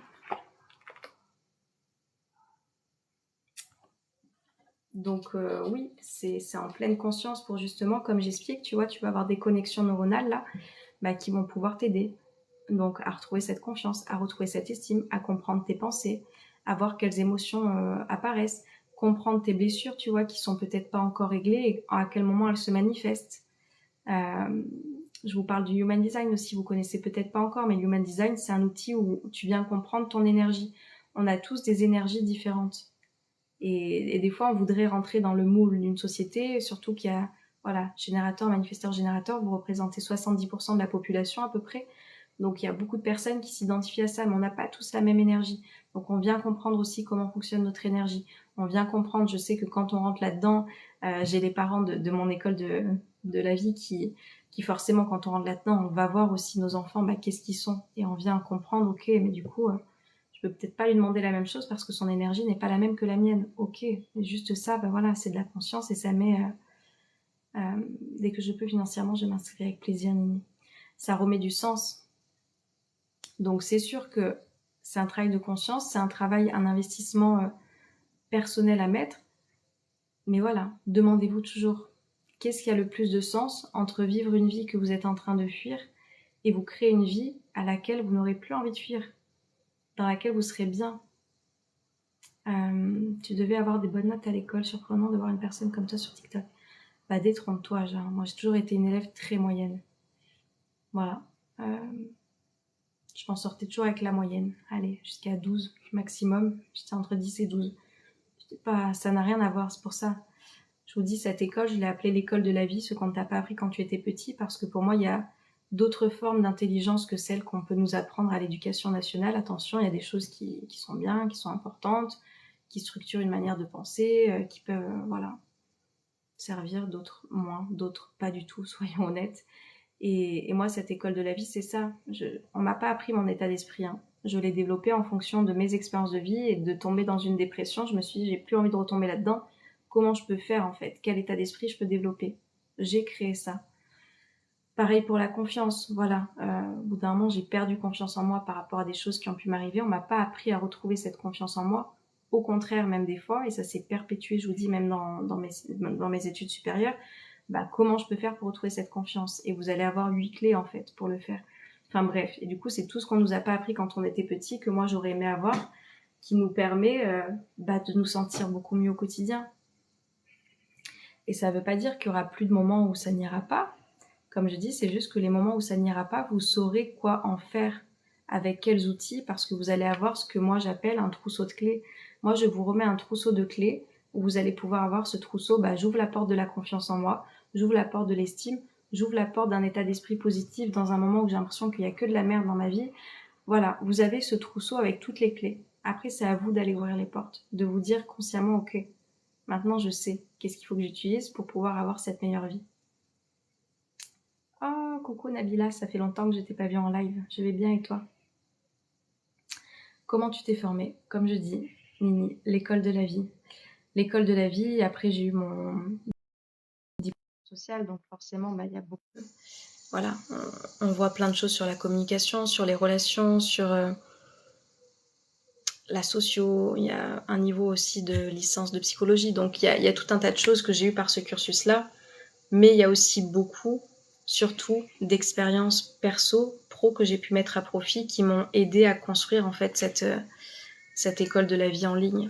Donc oui, c'est en pleine conscience pour justement, comme j'explique, tu vois, tu vas avoir des connexions neuronales là, qui vont pouvoir t'aider. Donc à retrouver cette confiance, à retrouver cette estime, à comprendre tes pensées, à voir quelles émotions apparaissent, comprendre tes blessures, tu vois, qui sont peut-être pas encore réglées et à quel moment elles se manifestent. Je vous parle du Human Design aussi, vous connaissez peut-être pas encore, mais le Human Design, c'est un outil où tu viens comprendre ton énergie. On a tous des énergies différentes. Et des fois, on voudrait rentrer dans le moule d'une société, surtout qu'il y a, voilà, générateur, manifesteur, générateur, vous représentez 70% de la population à peu près. Donc, il y a beaucoup de personnes qui s'identifient à ça, mais on n'a pas tous la même énergie. Donc, on vient comprendre aussi comment fonctionne notre énergie. On vient comprendre, je sais que quand on rentre là-dedans, j'ai les parents de mon école de la vie qui forcément, quand on rentre là-dedans, on va voir aussi nos enfants, qu'est-ce qu'ils sont. Et on vient comprendre, ok, mais du coup... je peux peut-être pas lui demander la même chose parce que son énergie n'est pas la même que la mienne. Ok, mais juste ça, voilà, c'est de la conscience et ça met... dès que je peux financièrement, je m'inscris avec plaisir, Nini. Ça remet du sens. Donc c'est sûr que c'est un travail de conscience, c'est un travail, un investissement personnel à mettre. Mais voilà, demandez-vous toujours, qu'est-ce qui a le plus de sens entre vivre une vie que vous êtes en train de fuir et vous créer une vie à laquelle vous n'aurez plus envie de fuir, dans laquelle vous serez bien. Tu devais avoir des bonnes notes à l'école, surprenant de voir une personne comme toi sur TikTok. Détrompe-toi, genre. Moi, j'ai toujours été une élève très moyenne. Voilà. Je m'en sortais toujours avec la moyenne. Allez, jusqu'à 12 maximum. J'étais entre 10 et 12. Ça n'a rien à voir, c'est pour ça. Je vous dis, cette école, je l'ai appelée l'école de la vie, ce qu'on ne t'a pas appris quand tu étais petit, parce que pour moi, il y a d'autres formes d'intelligence que celles qu'on peut nous apprendre à l'éducation nationale. Attention, il y a des choses qui sont bien, qui sont importantes, qui structurent une manière de penser, qui peuvent, voilà, servir, d'autres moins, d'autres pas du tout, soyons honnêtes. Et moi, cette école de la vie, c'est ça. On m'a pas appris mon état d'esprit. Hein. Je l'ai développé en fonction de mes expériences de vie et de tomber dans une dépression. Je me suis dit, j'ai plus envie de retomber là-dedans. Comment je peux faire en fait? Quel état d'esprit je peux développer? J'ai créé ça. Pareil pour la confiance, voilà. Au bout d'un moment, j'ai perdu confiance en moi par rapport à des choses qui ont pu m'arriver. On m'a pas appris à retrouver cette confiance en moi. Au contraire, même des fois, et ça s'est perpétué, je vous dis, même dans mes études supérieures, comment je peux faire pour retrouver cette confiance? Et vous allez avoir 8 clés, en fait, pour le faire. Enfin bref, et du coup, c'est tout ce qu'on nous a pas appris quand on était petit, que moi, j'aurais aimé avoir, qui nous permet de nous sentir beaucoup mieux au quotidien. Et ça veut pas dire qu'il y aura plus de moments où ça n'ira pas. Comme je dis, c'est juste que les moments où ça n'ira pas, vous saurez quoi en faire, avec quels outils, parce que vous allez avoir ce que moi j'appelle un trousseau de clés. Moi, je vous remets un trousseau de clés où vous allez pouvoir avoir ce trousseau. J'ouvre la porte de la confiance en moi, j'ouvre la porte de l'estime, j'ouvre la porte d'un état d'esprit positif dans un moment où j'ai l'impression qu'il n'y a que de la merde dans ma vie. Voilà, vous avez ce trousseau avec toutes les clés. Après, c'est à vous d'aller ouvrir les portes, de vous dire consciemment, ok, maintenant je sais qu'est-ce qu'il faut que j'utilise pour pouvoir avoir cette meilleure vie. Oh, coucou Nabila, ça fait longtemps que je t'ai pas vue en live. Je vais bien et toi? Comment tu t'es formée? Comme je dis, Nini, l'école de la vie. L'école de la vie, après j'ai eu mon diplôme social, donc forcément, il y a beaucoup... Voilà, on voit plein de choses sur la communication, sur les relations, sur la socio. Il y a un niveau aussi de licence de psychologie, donc il y a tout un tas de choses que j'ai eues par ce cursus-là. Mais il y a aussi beaucoup, surtout, d'expériences perso, pro que j'ai pu mettre à profit, qui m'ont aidé à construire en fait cette école de la vie en ligne.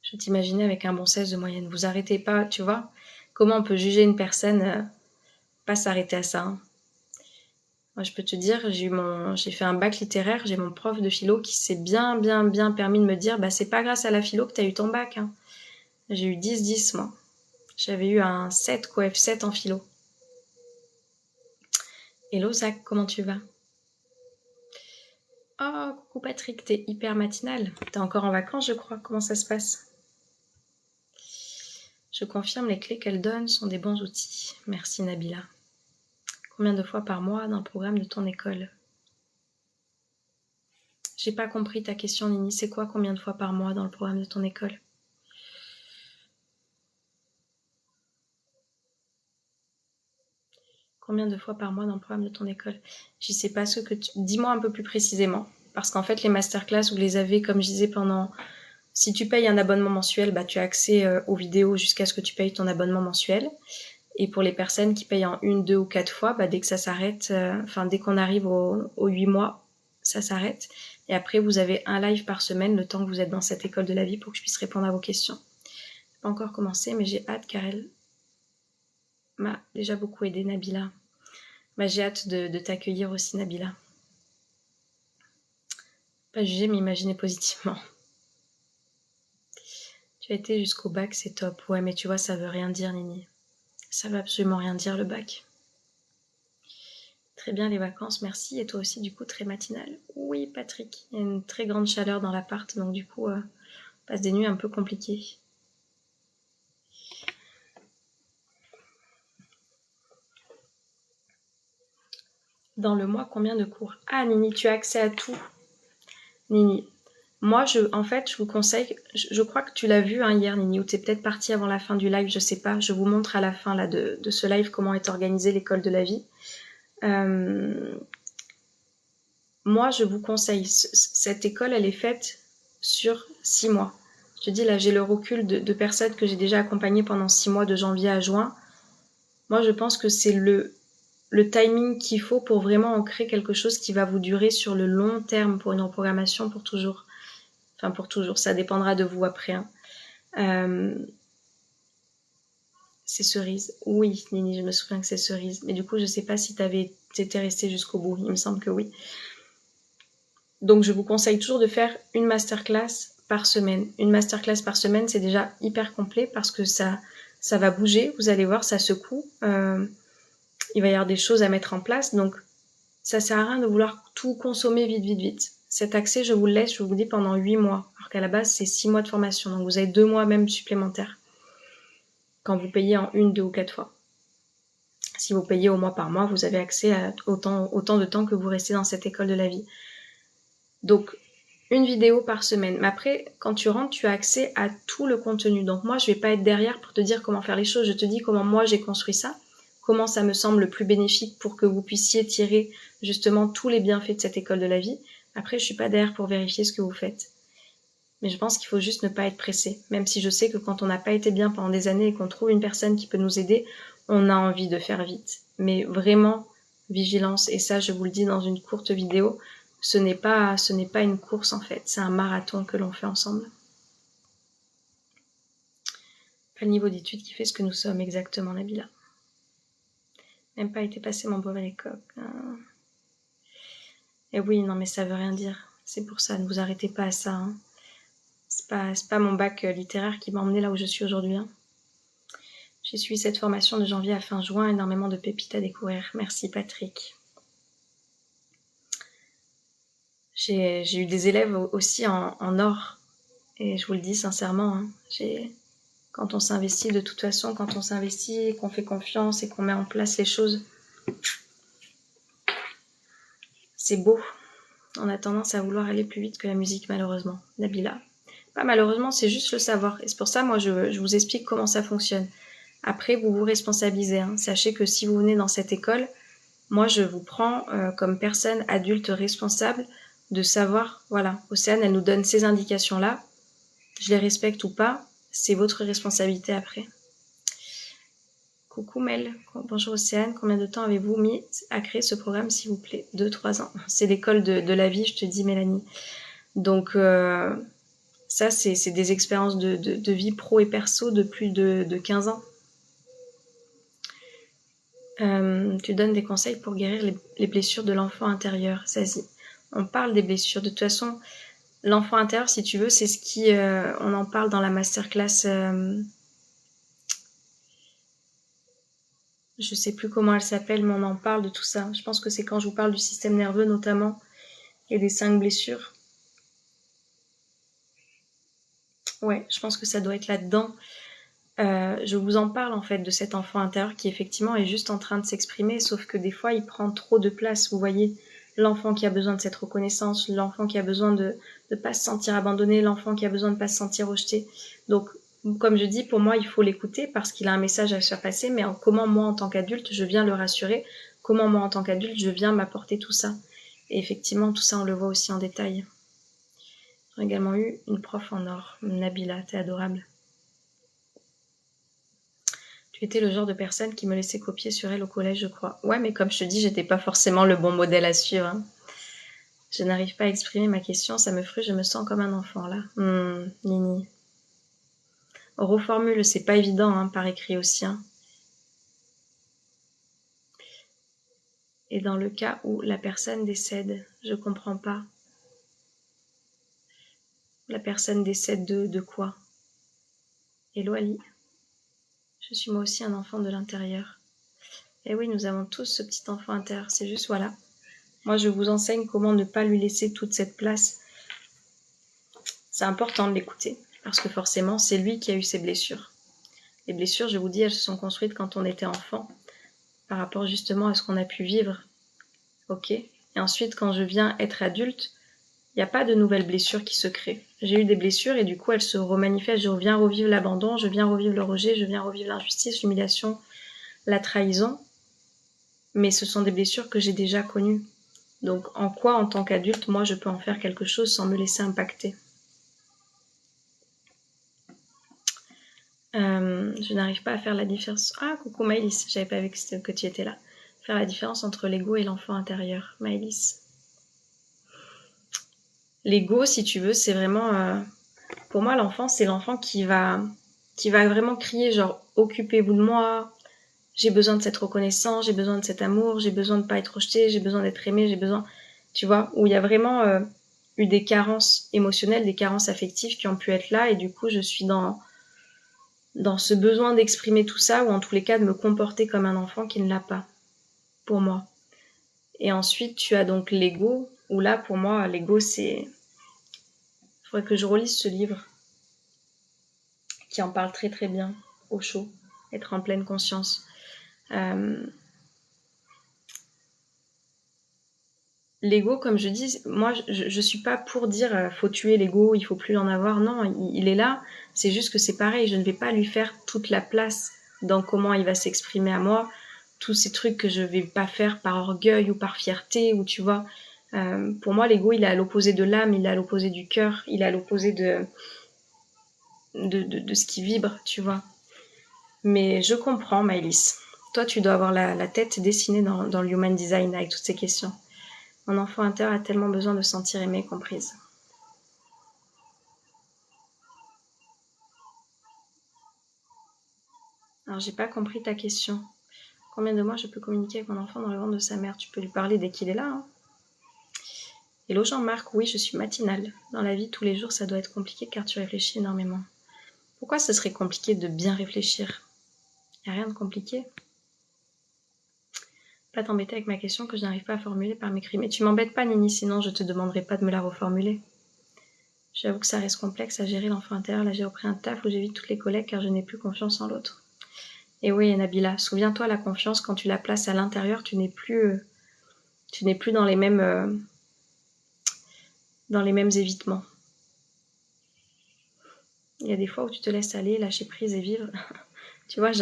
Je t'imaginais avec un bon 16 de moyenne. Vous arrêtez pas, tu vois? Comment on peut juger une personne, pas s'arrêter à ça, hein. Moi, je peux te dire, j'ai fait un bac littéraire, j'ai mon prof de philo qui s'est bien permis de me dire, c'est pas grâce à la philo que t'as eu ton bac, hein. J'ai eu 10-10, moi. J'avais eu un 7, coef 7 en philo. Hello Zach, comment tu vas? Oh, coucou Patrick, t'es hyper matinal. T'es encore en vacances, je crois. Comment ça se passe? Je confirme, les clés qu'elle donne sont des bons outils. Merci Nabila. Combien de fois par mois dans le programme de ton école? J'ai pas compris ta question, Nini. C'est quoi combien de fois par mois dans le programme de ton école? Combien de fois par mois dans le programme de ton école? Je sais pas ce que tu... Dis-moi un peu plus précisément. Parce qu'en fait, les masterclass, vous les avez, comme je disais, pendant... Si tu payes un abonnement mensuel, bah, tu as accès aux vidéos jusqu'à ce que tu payes ton abonnement mensuel. Et pour les personnes qui payent en 1, 2 ou 4 fois, bah, dès que ça s'arrête, dès qu'on arrive aux 8 mois, ça s'arrête. Et après, vous avez un live par semaine, le temps que vous êtes dans cette école de la vie, pour que je puisse répondre à vos questions. J'ai pas encore commencé, mais j'ai hâte, car elle m'a déjà beaucoup aidé, Nabila. Bah, j'ai hâte de t'accueillir aussi, Nabila. Pas juger, mais imaginer positivement. Tu as été jusqu'au bac, c'est top. Ouais, mais tu vois, ça veut rien dire, Nini. Ça veut absolument rien dire, le bac. Très bien les vacances, merci. Et toi aussi, du coup, très matinale. Oui, Patrick, il y a une très grande chaleur dans l'appart, donc du coup, on passe des nuits un peu compliquées. Dans le mois, combien de cours? Ah, Nini, tu as accès à tout. Nini, moi, en fait, je vous conseille, je crois que tu l'as vu hier, Nini, ou tu es peut-être partie avant la fin du live, je sais pas. Je vous montre à la fin là, de ce live comment est organisée l'école de la vie. Moi, je vous conseille, cette école, elle est faite sur 6 mois. Je te dis, là, j'ai le recul de personnes que j'ai déjà accompagnées pendant 6 mois, de janvier à juin. Moi, je pense que c'est le timing qu'il faut pour vraiment ancrer quelque chose qui va vous durer sur le long terme pour une reprogrammation pour toujours. Enfin, pour toujours, ça dépendra de vous après. C'est Cerise. Oui, Nini, je me souviens que c'est Cerise. Mais du coup, je sais pas si t'étais restée jusqu'au bout. Il me semble que oui. Donc, je vous conseille toujours de faire une masterclass par semaine. Une masterclass par semaine, c'est déjà hyper complet parce que ça va bouger. Vous allez voir, ça secoue. Il va y avoir des choses à mettre en place. Donc, ça sert à rien de vouloir tout consommer vite. Cet accès, je vous le laisse, je vous le dis, pendant 8 mois. Alors qu'à la base, c'est 6 mois de formation. Donc, vous avez 2 mois même supplémentaires quand vous payez en 1, 2 ou 4 fois. Si vous payez au mois par mois, vous avez accès à autant de temps que vous restez dans cette école de la vie. Donc, une vidéo par semaine. Mais après, quand tu rentres, tu as accès à tout le contenu. Donc moi, je vais pas être derrière pour te dire comment faire les choses. Je te dis comment moi j'ai construit ça, comment ça me semble le plus bénéfique pour que vous puissiez tirer justement tous les bienfaits de cette école de la vie. Après, je suis pas derrière pour vérifier ce que vous faites. Mais je pense qu'il faut juste ne pas être pressé. Même si je sais que quand on n'a pas été bien pendant des années et qu'on trouve une personne qui peut nous aider, on a envie de faire vite. Mais vraiment, vigilance. Et ça, je vous le dis dans une courte vidéo, ce n'est pas une course en fait. C'est un marathon que l'on fait ensemble. Pas le niveau d'études qui fait ce que nous sommes exactement, Nabila. Même pas été passé mon brevet à l'école. Et oui, non mais ça veut rien dire. C'est pour ça, ne vous arrêtez pas à ça. Hein. C'est pas mon bac littéraire qui m'a emmené là où je suis aujourd'hui. Hein. J'ai suivi cette formation de janvier à fin juin, énormément de pépites à découvrir. Merci Patrick. J'ai eu des élèves aussi en or. Et je vous le dis sincèrement, hein, quand on s'investit de toute façon, quand on s'investit, qu'on fait confiance et qu'on met en place les choses, c'est beau. On a tendance à vouloir aller plus vite que la musique, malheureusement. Nabila. Pas malheureusement, c'est juste le savoir. Et c'est pour ça, moi, je vous explique comment ça fonctionne. Après, vous vous responsabilisez. Hein. Sachez que si vous venez dans cette école, moi, je vous prends comme personne adulte responsable de savoir, voilà, Océane, elle nous donne ces indications-là. Je les respecte ou pas, c'est votre responsabilité après. Coucou Mel, bonjour Océane, combien de temps avez-vous mis à créer ce programme s'il vous plaît? 2-3 ans. C'est l'école de la vie, je te dis Mélanie. Donc ça, c'est des expériences de vie pro et perso de plus de 15 ans. Tu donnes des conseils pour guérir les blessures de l'enfant intérieur, Zazie. On parle des blessures. De toute façon, l'enfant intérieur, si tu veux, c'est ce qui... on en parle dans la masterclass... je sais plus comment elle s'appelle, mais on en parle de tout ça. Je pense que c'est quand je vous parle du système nerveux notamment et des 5 blessures. Ouais, je pense que ça doit être là-dedans. je vous en parle en fait de cet enfant intérieur qui effectivement est juste en train de s'exprimer, sauf que des fois il prend trop de place, vous voyez, l'enfant qui a besoin de cette reconnaissance, l'enfant qui a besoin de ne pas se sentir abandonné, l'enfant qui a besoin de ne pas se sentir rejeté. Donc, comme je dis, pour moi, il faut l'écouter parce qu'il a un message à se faire passer, mais comment moi, en tant qu'adulte, je viens le rassurer, comment moi, en tant qu'adulte, je viens m'apporter tout ça. Et effectivement, tout ça, on le voit aussi en détail. J'ai également eu une prof en or, Nabila, t'es adorable. Tu étais le genre de personne qui me laissait copier sur elle au collège, je crois. Ouais, mais comme je te dis, j'étais pas forcément le bon modèle à suivre. Hein. Je n'arrive pas à exprimer ma question, ça me frustre, je me sens comme un enfant là. Nini. Reformule, c'est pas évident hein, par écrit aussi. Hein. Et dans le cas où la personne décède, je comprends pas. La personne décède de quoi? Hello Ali. Je suis moi aussi un enfant de l'intérieur. Et oui, nous avons tous ce petit enfant intérieur, c'est juste voilà. Moi, je vous enseigne comment ne pas lui laisser toute cette place. C'est important de l'écouter, parce que forcément, c'est lui qui a eu ses blessures. Les blessures, je vous dis, elles se sont construites quand on était enfant, par rapport justement à ce qu'on a pu vivre. Ok. Et ensuite, quand je viens être adulte, il n'y a pas de nouvelles blessures qui se créent. J'ai eu des blessures et du coup, elles se remanifestent. Je viens revivre l'abandon, je viens revivre le rejet, je viens revivre l'injustice, l'humiliation, la trahison. Mais ce sont des blessures que j'ai déjà connues. Donc, en quoi, en tant qu'adulte, moi, je peux en faire quelque chose sans me laisser impacter? Je n'arrive pas à faire la différence. Ah, coucou Maëlys, j'avais pas vu que tu étais là. Faire la différence entre l'ego et l'enfant intérieur, Maëlys. L'ego, si tu veux, c'est vraiment... pour moi, l'enfant, c'est l'enfant qui va vraiment crier, genre, occupez-vous de moi, j'ai besoin de cette reconnaissance, j'ai besoin de cet amour, j'ai besoin de pas être rejeté, j'ai besoin d'être aimé, j'ai besoin... Tu vois, où il y a vraiment eu des carences émotionnelles, des carences affectives qui ont pu être là, et du coup, je suis dans ce besoin d'exprimer tout ça, ou en tous les cas de me comporter comme un enfant qui ne l'a pas, pour moi. Et ensuite, tu as donc l'ego, où là, pour moi, l'ego, c'est... Il faudrait que je relise ce livre, qui en parle très très bien, au chaud, être en pleine conscience. L'ego, comme je dis, moi, je suis pas pour dire faut tuer l'ego, il faut plus en avoir. Non, il est là. C'est juste que c'est pareil. Je ne vais pas lui faire toute la place dans comment il va s'exprimer à moi. Tous ces trucs que je vais pas faire par orgueil ou par fierté, ou tu vois. Pour moi, l'ego, il est à l'opposé de l'âme, il est à l'opposé du cœur, il est à l'opposé de ce qui vibre, tu vois. Mais je comprends, Maëlys. Toi, tu dois avoir la tête dessinée dans le human design avec toutes ces questions. Mon enfant intérieur a tellement besoin de se sentir aimé et comprise. Alors, j'ai pas compris ta question. Combien de mois je peux communiquer avec mon enfant dans le ventre de sa mère? Tu peux lui parler dès qu'il est là. Hein. Hello Jean-Marc, oui, je suis matinale. Dans la vie, tous les jours, ça doit être compliqué car tu réfléchis énormément. Pourquoi ce serait compliqué de bien réfléchir? Y a rien de compliqué. Pas t'embêter avec ma question que je n'arrive pas à formuler par m'écrit. Mais tu m'embêtes pas, Nini, sinon je te demanderai pas de me la reformuler. J'avoue que ça reste complexe à gérer l'enfant intérieur. Là, j'ai repris un taf où j'évite toutes les collègues car je n'ai plus confiance en l'autre. Et oui, Nabila, souviens-toi, la confiance, quand tu la places à l'intérieur, tu n'es plus dans les mêmes évitements. Il y a des fois où tu te laisses aller, lâcher prise et vivre. Tu vois,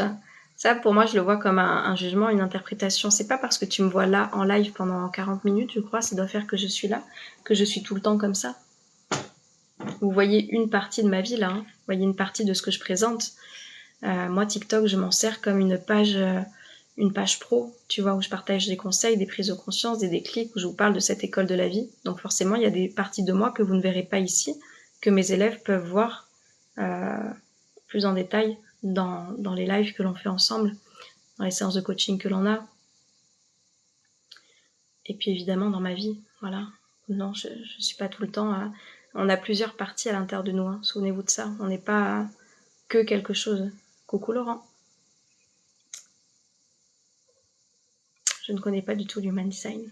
ça pour moi, je le vois comme un jugement, une interprétation. C'est pas parce que tu me vois là en live pendant 40 minutes, je crois, ça doit faire que je suis là, que je suis tout le temps comme ça. Vous voyez une partie de ma vie là, hein. Vous voyez une partie de ce que je présente. Moi, TikTok, je m'en sers comme une page pro, tu vois, où je partage des conseils, des prises de conscience, des déclics, où je vous parle de cette école de la vie. Donc forcément, il y a des parties de moi que vous ne verrez pas ici, que mes élèves peuvent voir plus en détail dans les lives que l'on fait ensemble, dans les séances de coaching que l'on a. Et puis évidemment dans ma vie, voilà. Non, je suis pas tout le temps... On a plusieurs parties à l'intérieur de nous, hein. Souvenez-vous de ça. On n'est pas que quelque chose. Coucou Laurent. Je ne connais pas du tout l'human design.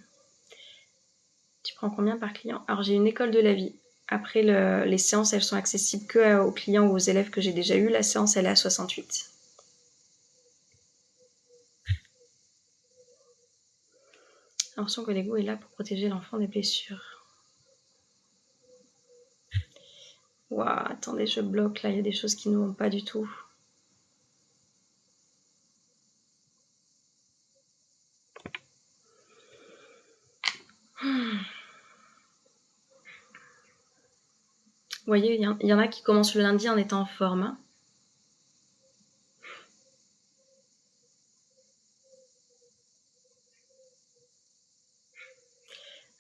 Tu prends combien par client? Alors j'ai une école de la vie. Après, les séances, elles sont accessibles que aux clients ou aux élèves que j'ai déjà eu. La séance, elle est à 68. J'ai l'impression que l'ego est là pour protéger l'enfant des blessures. Waouh, attendez, je bloque. Là, il y a des choses qui ne vont pas du tout. Vous voyez, il y en a qui commencent le lundi en étant en forme. Hein.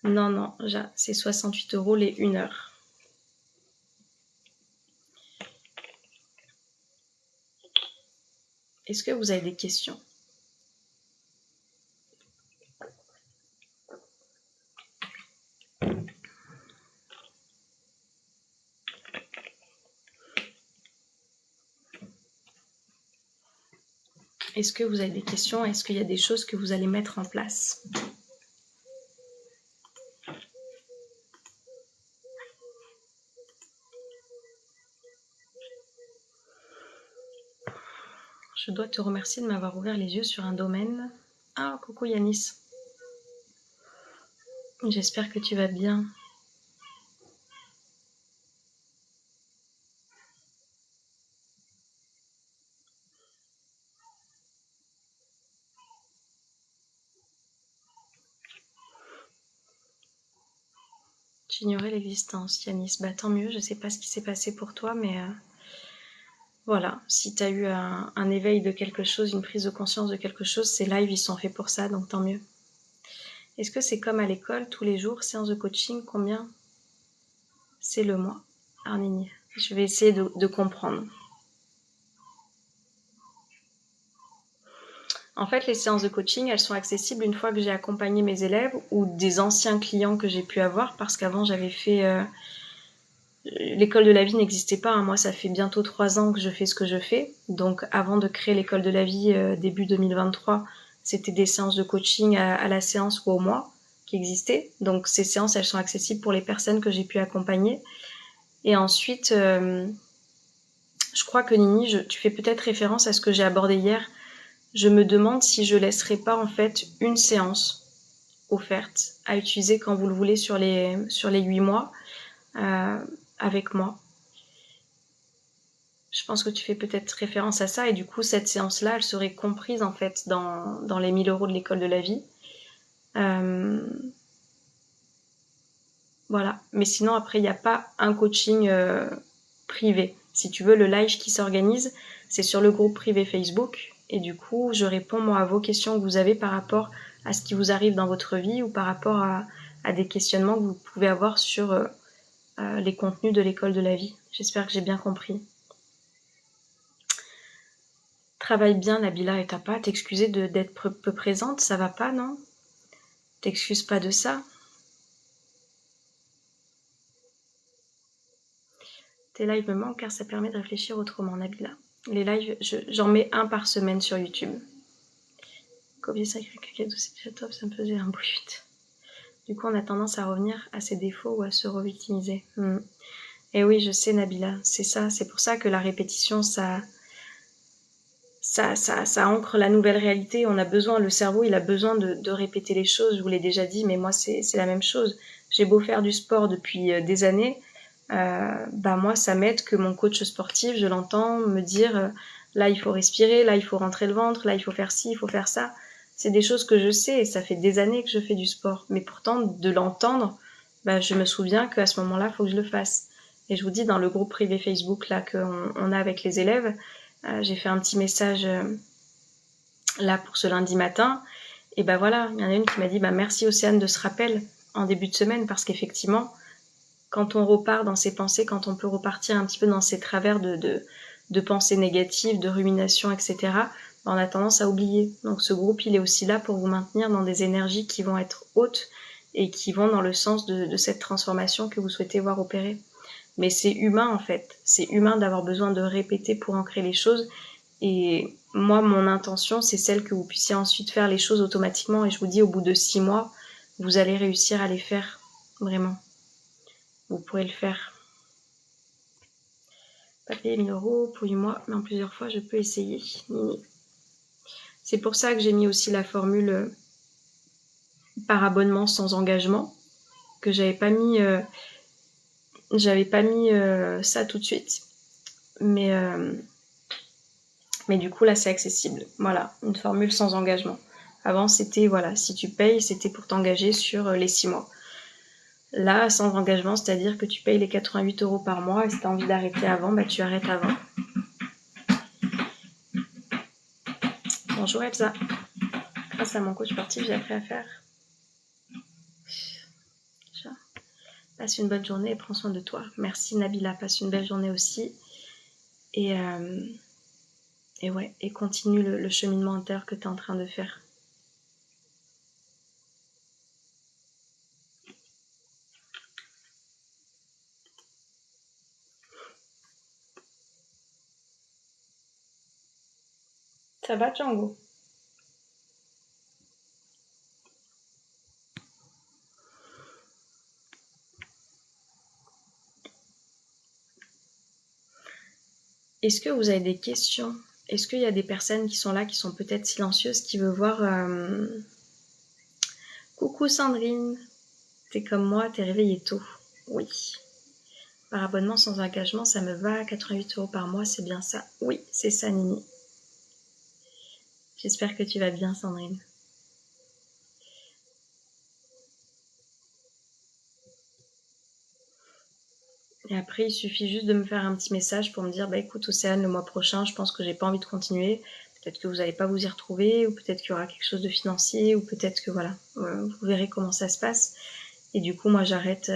Non, non, c'est 68 € les 1 heure. Est-ce que vous avez des questions? Est-ce que vous avez des questions? Est-ce qu'il y a des choses que vous allez mettre en place? Je dois te remercier de m'avoir ouvert les yeux sur un domaine. Ah, coucou Yanis. J'espère que tu vas bien. J'ignorais l'existence, Yanis. Bah tant mieux, je sais pas ce qui s'est passé pour toi, mais voilà. Si tu as eu un éveil de quelque chose, une prise de conscience de quelque chose, ces lives, ils sont faits pour ça, donc tant mieux. Est-ce que c'est comme à l'école, tous les jours, séance de coaching, combien c'est le mois? Arnini, je vais essayer de comprendre. En fait, les séances de coaching, elles sont accessibles une fois que j'ai accompagné mes élèves ou des anciens clients que j'ai pu avoir, parce qu'avant, j'avais fait... l'école de la vie n'existait pas. Hein. Moi, ça fait bientôt 3 ans que je fais ce que je fais. Donc, avant de créer l'école de la vie début 2023, c'était des séances de coaching à la séance ou au mois qui existaient. Donc, ces séances, elles sont accessibles pour les personnes que j'ai pu accompagner. Et ensuite, je crois que Nini, tu fais peut-être référence à ce que j'ai abordé hier. Je me demande si je laisserai pas en fait une séance offerte à utiliser quand vous le voulez sur les 8 mois avec moi. Je pense que tu fais peut-être référence à ça et du coup cette séance-là, elle serait comprise en fait dans les 1 000 € de l'école de la vie. Voilà. Mais sinon après il n'y a pas un coaching privé. Si tu veux, le live qui s'organise, c'est sur le groupe privé Facebook. Et du coup, je réponds moi à vos questions que vous avez par rapport à ce qui vous arrive dans votre vie ou par rapport à des questionnements que vous pouvez avoir sur les contenus de l'école de la vie. J'espère que j'ai bien compris. Travaille bien Nabila et t'as pas à t'excuser d'être peu présente, ça va pas, non? T'excuses pas de ça? Tes lives me manquent car ça permet de réfléchir autrement, Nabila. Les lives, j'en mets un par semaine sur YouTube. Copier sacré caca c'est déjà top, ça me faisait un bruit. Du coup, on a tendance à revenir à ses défauts ou à se revictimiser. Et oui, je sais, Nabila, c'est ça. C'est pour ça que la répétition, ça ancre la nouvelle réalité. On a besoin, le cerveau, il a besoin de répéter les choses. Je vous l'ai déjà dit, mais moi, c'est la même chose. J'ai beau faire du sport depuis des années, moi, ça m'aide que mon coach sportif, je l'entends me dire là, il faut respirer, là, il faut rentrer le ventre, là, il faut faire ci, il faut faire ça. C'est des choses que je sais et ça fait des années que je fais du sport. Mais pourtant, de l'entendre, je me souviens qu'à ce moment-là, il faut que je le fasse. Et je vous dis, dans le groupe privé Facebook là qu'on a avec les élèves, j'ai fait un petit message là pour ce lundi matin. Et voilà, il y en a une qui m'a dit merci Océane de ce rappel en début de semaine parce qu'effectivement, quand on repart dans ses pensées, quand on peut repartir un petit peu dans ses travers de pensées négatives, de ruminations, etc., on a tendance à oublier. Donc ce groupe, il est aussi là pour vous maintenir dans des énergies qui vont être hautes et qui vont dans le sens de cette transformation que vous souhaitez voir opérer. Mais c'est humain en fait. C'est humain d'avoir besoin de répéter pour ancrer les choses. Et moi, mon intention, c'est celle que vous puissiez ensuite faire les choses automatiquement. Et je vous dis, au bout de 6 mois, vous allez réussir à les faire vraiment. Vous pourrez le faire. Pas payer 1000 € pour 8 mois, mais en plusieurs fois, je peux essayer. Nini. C'est pour ça que j'ai mis aussi la formule par abonnement sans engagement, que j'avais pas mis ça tout de suite. Mais du coup, là, c'est accessible. Voilà, une formule sans engagement. Avant, c'était, voilà, si tu payes, c'était pour t'engager sur les 6 mois. Là, sans engagement, c'est-à-dire que tu payes les 88 € par mois et si tu as envie d'arrêter avant, bah, tu arrêtes avant. Bonjour Elsa. Grâce à mon coach sportif, j'ai appris à faire. Passe une bonne journée et prends soin de toi. Merci Nabila, passe une belle journée aussi. Et ouais, et continue le cheminement intérieur que tu es en train de faire. Ça va Django? Est-ce que vous avez des questions? Est-ce qu'il y a des personnes qui sont là, qui sont peut-être silencieuses, qui veulent voir... Coucou Sandrine, t'es comme moi, t'es réveillée tôt. Oui. Par abonnement sans engagement, ça me va. 88 € par mois, c'est bien ça. Oui, c'est ça Nini. J'espère que tu vas bien Sandrine. Et après, il suffit juste de me faire un petit message pour me dire, bah écoute Océane, le mois prochain, je pense que j'ai pas envie de continuer. Peut-être que vous n'allez pas vous y retrouver, ou peut-être qu'il y aura quelque chose de financier, ou peut-être que voilà, vous verrez comment ça se passe. Et du coup, moi, j'arrête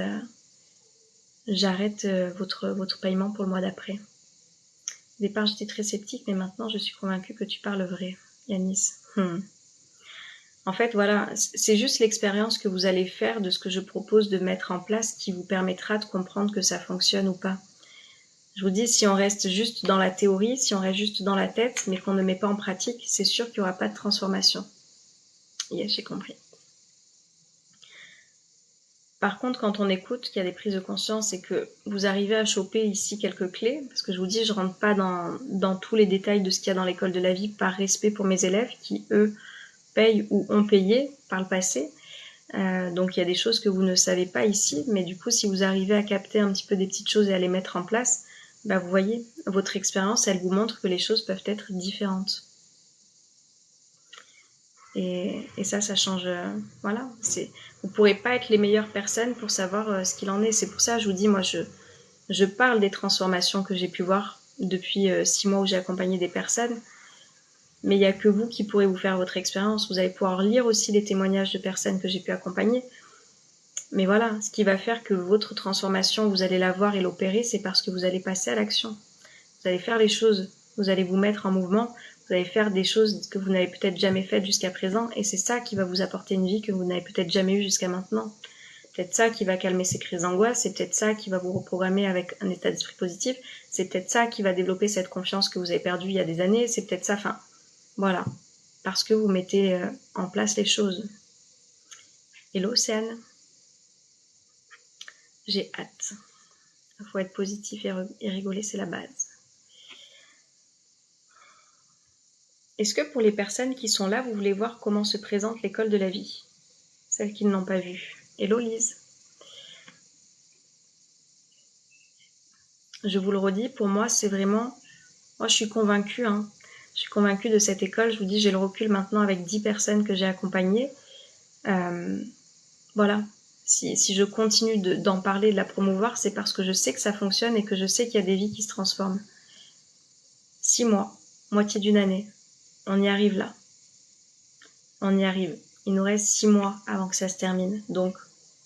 votre paiement pour le mois d'après. Au départ, j'étais très sceptique, mais maintenant, je suis convaincue que tu parles vrai, Yanis. En fait, voilà, c'est juste l'expérience que vous allez faire de ce que je propose de mettre en place qui vous permettra de comprendre que ça fonctionne ou pas. Je vous dis, si on reste juste dans la théorie, si on reste juste dans la tête, mais qu'on ne met pas en pratique, c'est sûr qu'il n'y aura pas de transformation. Yes, j'ai compris. Par contre, quand on écoute, qu'il y a des prises de conscience et que vous arrivez à choper ici quelques clés, parce que je vous dis, je rentre pas dans tous les détails de ce qu'il y a dans l'école de la vie par respect pour mes élèves qui, eux, payent ou ont payé par le passé. Donc il y a des choses que vous ne savez pas ici, mais du coup, si vous arrivez à capter un petit peu des petites choses et à les mettre en place, bah vous voyez, votre expérience, elle vous montre que les choses peuvent être différentes. Et ça change. Voilà, vous pourrez pas être les meilleures personnes pour savoir ce qu'il en est. C'est pour ça, je vous dis, moi, je parle des transformations que j'ai pu voir depuis 6 mois où j'ai accompagné des personnes. Mais il n'y a que vous qui pourrez vous faire votre expérience. Vous allez pouvoir lire aussi les témoignages de personnes que j'ai pu accompagner. Mais voilà, ce qui va faire que votre transformation, vous allez la voir et l'opérer, c'est parce que vous allez passer à l'action. Vous allez faire les choses, vous allez vous mettre en mouvement, vous allez faire des choses que vous n'avez peut-être jamais faites jusqu'à présent, et c'est ça qui va vous apporter une vie que vous n'avez peut-être jamais eue jusqu'à maintenant. Peut-être ça qui va calmer ces crises d'angoisse, c'est peut-être ça qui va vous reprogrammer avec un état d'esprit positif, c'est peut-être ça qui va développer cette confiance que vous avez perdue il y a des années, c'est peut-être ça, enfin, voilà. Parce que vous mettez en place les choses. Hello Océane. J'ai hâte. Il faut être positif et rigoler, c'est la base. Est-ce que pour les personnes qui sont là, vous voulez voir comment se présente l'école de la vie? Celles qui ne l'ont pas vue. Hello Lise. Je vous le redis, pour moi, c'est vraiment... Moi, je suis convaincue. Je suis convaincue de cette école. Je vous dis, j'ai le recul maintenant avec 10 personnes que j'ai accompagnées. Voilà. Si je continue d'en parler, de la promouvoir, c'est parce que je sais que ça fonctionne et que je sais qu'il y a des vies qui se transforment. 6 mois, moitié d'une année. On y arrive là. On y arrive. Il nous reste 6 mois avant que ça se termine. Donc,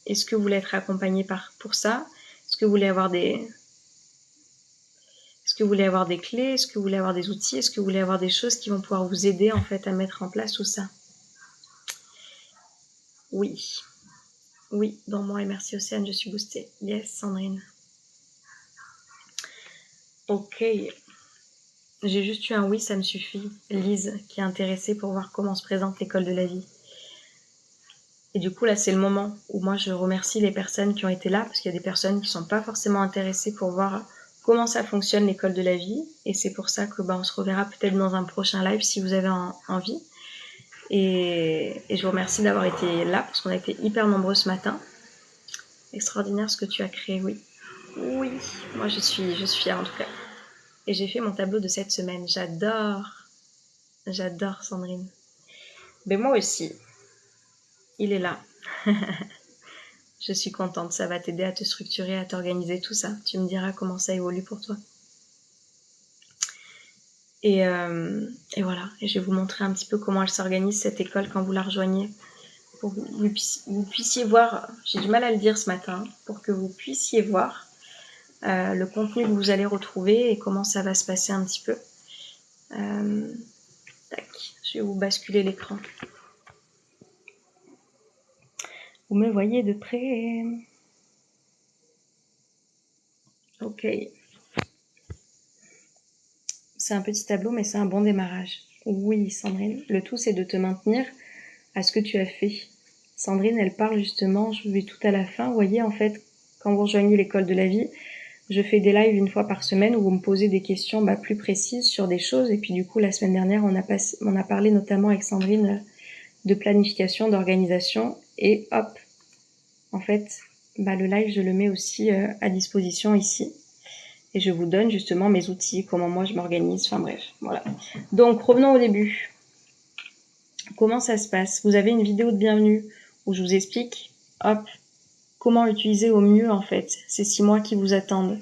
est-ce que vous voulez être accompagné pour ça? Est-ce que vous voulez avoir des... Est-ce que vous voulez avoir des clés? Est-ce que vous voulez avoir des outils? Est-ce que vous voulez avoir des choses qui vont pouvoir vous aider en fait à mettre en place tout ça? Oui. Oui, dans moi et merci Océane, je suis boostée. Yes, Sandrine. Ok. J'ai juste eu un oui, ça me suffit. Lise, qui est intéressée pour voir comment se présente l'école de la vie. Et du coup, là, c'est le moment où moi, je remercie les personnes qui ont été là, parce qu'il y a des personnes qui sont pas forcément intéressées pour voir comment ça fonctionne l'école de la vie. Et c'est pour ça que on se reverra peut-être dans un prochain live si vous avez envie. Et je vous remercie d'avoir été là, parce qu'on a été hyper nombreux ce matin. Extraordinaire ce que tu as créé, oui. Oui, moi je suis fière en tout cas. Et j'ai fait mon tableau de cette semaine. J'adore Sandrine. Mais moi aussi, il est là. Je suis contente, ça va t'aider à te structurer, à t'organiser tout ça. Tu me diras comment ça évolue pour toi. Et voilà, et je vais vous montrer un petit peu comment elle s'organise cette école quand vous la rejoignez. Pour que vous puissiez voir, j'ai du mal à le dire ce matin, pour que vous puissiez voir le contenu que vous allez retrouver et comment ça va se passer un petit peu. Tac, je vais vous basculer l'écran. Vous me voyez de près. Ok. C'est un petit tableau, mais c'est un bon démarrage. Oui, Sandrine, le tout c'est de te maintenir à ce que tu as fait. Sandrine, elle parle justement, je vais tout à la fin. Vous voyez, en fait, quand vous rejoignez l'école de la vie, je fais des lives une fois par semaine où vous me posez des questions plus précises sur des choses. Et puis du coup, la semaine dernière, on a parlé notamment avec Sandrine de planification, d'organisation. Et hop, en fait, le live, je le mets aussi à disposition ici. Et je vous donne justement mes outils, comment moi je m'organise, enfin bref, voilà. Donc, revenons au début. Comment ça se passe? Vous avez une vidéo de bienvenue où je vous explique, hop, comment utiliser au mieux en fait ces 6 mois qui vous attendent.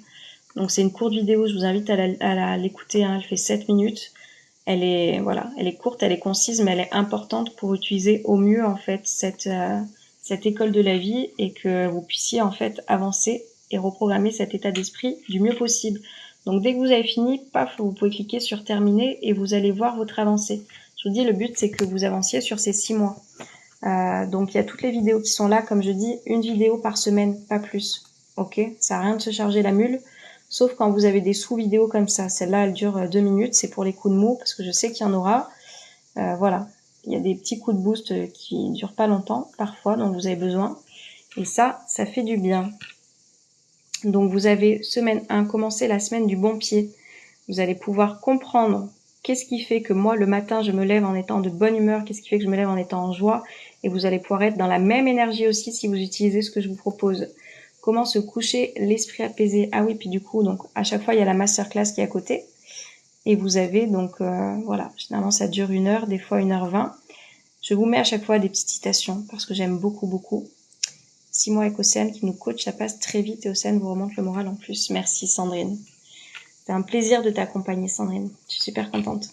Donc c'est une courte vidéo, je vous invite à l'écouter, hein, elle fait 7 minutes. Elle est courte, elle est concise, mais elle est importante pour utiliser au mieux en fait cette école de la vie et que vous puissiez en fait avancer et reprogrammer cet état d'esprit du mieux possible. Donc dès que vous avez fini, paf, vous pouvez cliquer sur terminer et vous allez voir votre avancée. Je vous dis, le but c'est que vous avanciez sur ces 6 mois. Donc il y a toutes les vidéos qui sont là, comme je dis, une vidéo par semaine, pas plus. Ok, ça sert à rien de se charger la mule, sauf quand vous avez des sous-vidéos comme ça. Celle-là, elle dure 2 minutes, c'est pour les coups de mou, parce que je sais qu'il y en aura. Voilà, il y a des petits coups de boost qui durent pas longtemps, parfois, dont vous avez besoin. Et ça fait du bien. Donc vous avez semaine 1, commencez la semaine du bon pied. Vous allez pouvoir comprendre qu'est-ce qui fait que moi, le matin, je me lève en étant de bonne humeur, qu'est-ce qui fait que je me lève en étant en joie, et vous allez pouvoir être dans la même énergie aussi si vous utilisez ce que je vous propose. Comment se coucher l'esprit apaisé. Ah oui, puis du coup, donc à chaque fois, il y a la masterclass qui est à côté. Et vous avez donc, voilà, généralement ça dure 1 heure, des fois 1h20. Je vous mets à chaque fois des petites citations parce que j'aime beaucoup, beaucoup. 6 mois avec Océane qui nous coach, ça passe très vite et Océane vous remonte le moral en plus. Merci Sandrine. C'est un plaisir de t'accompagner Sandrine. Je suis super contente.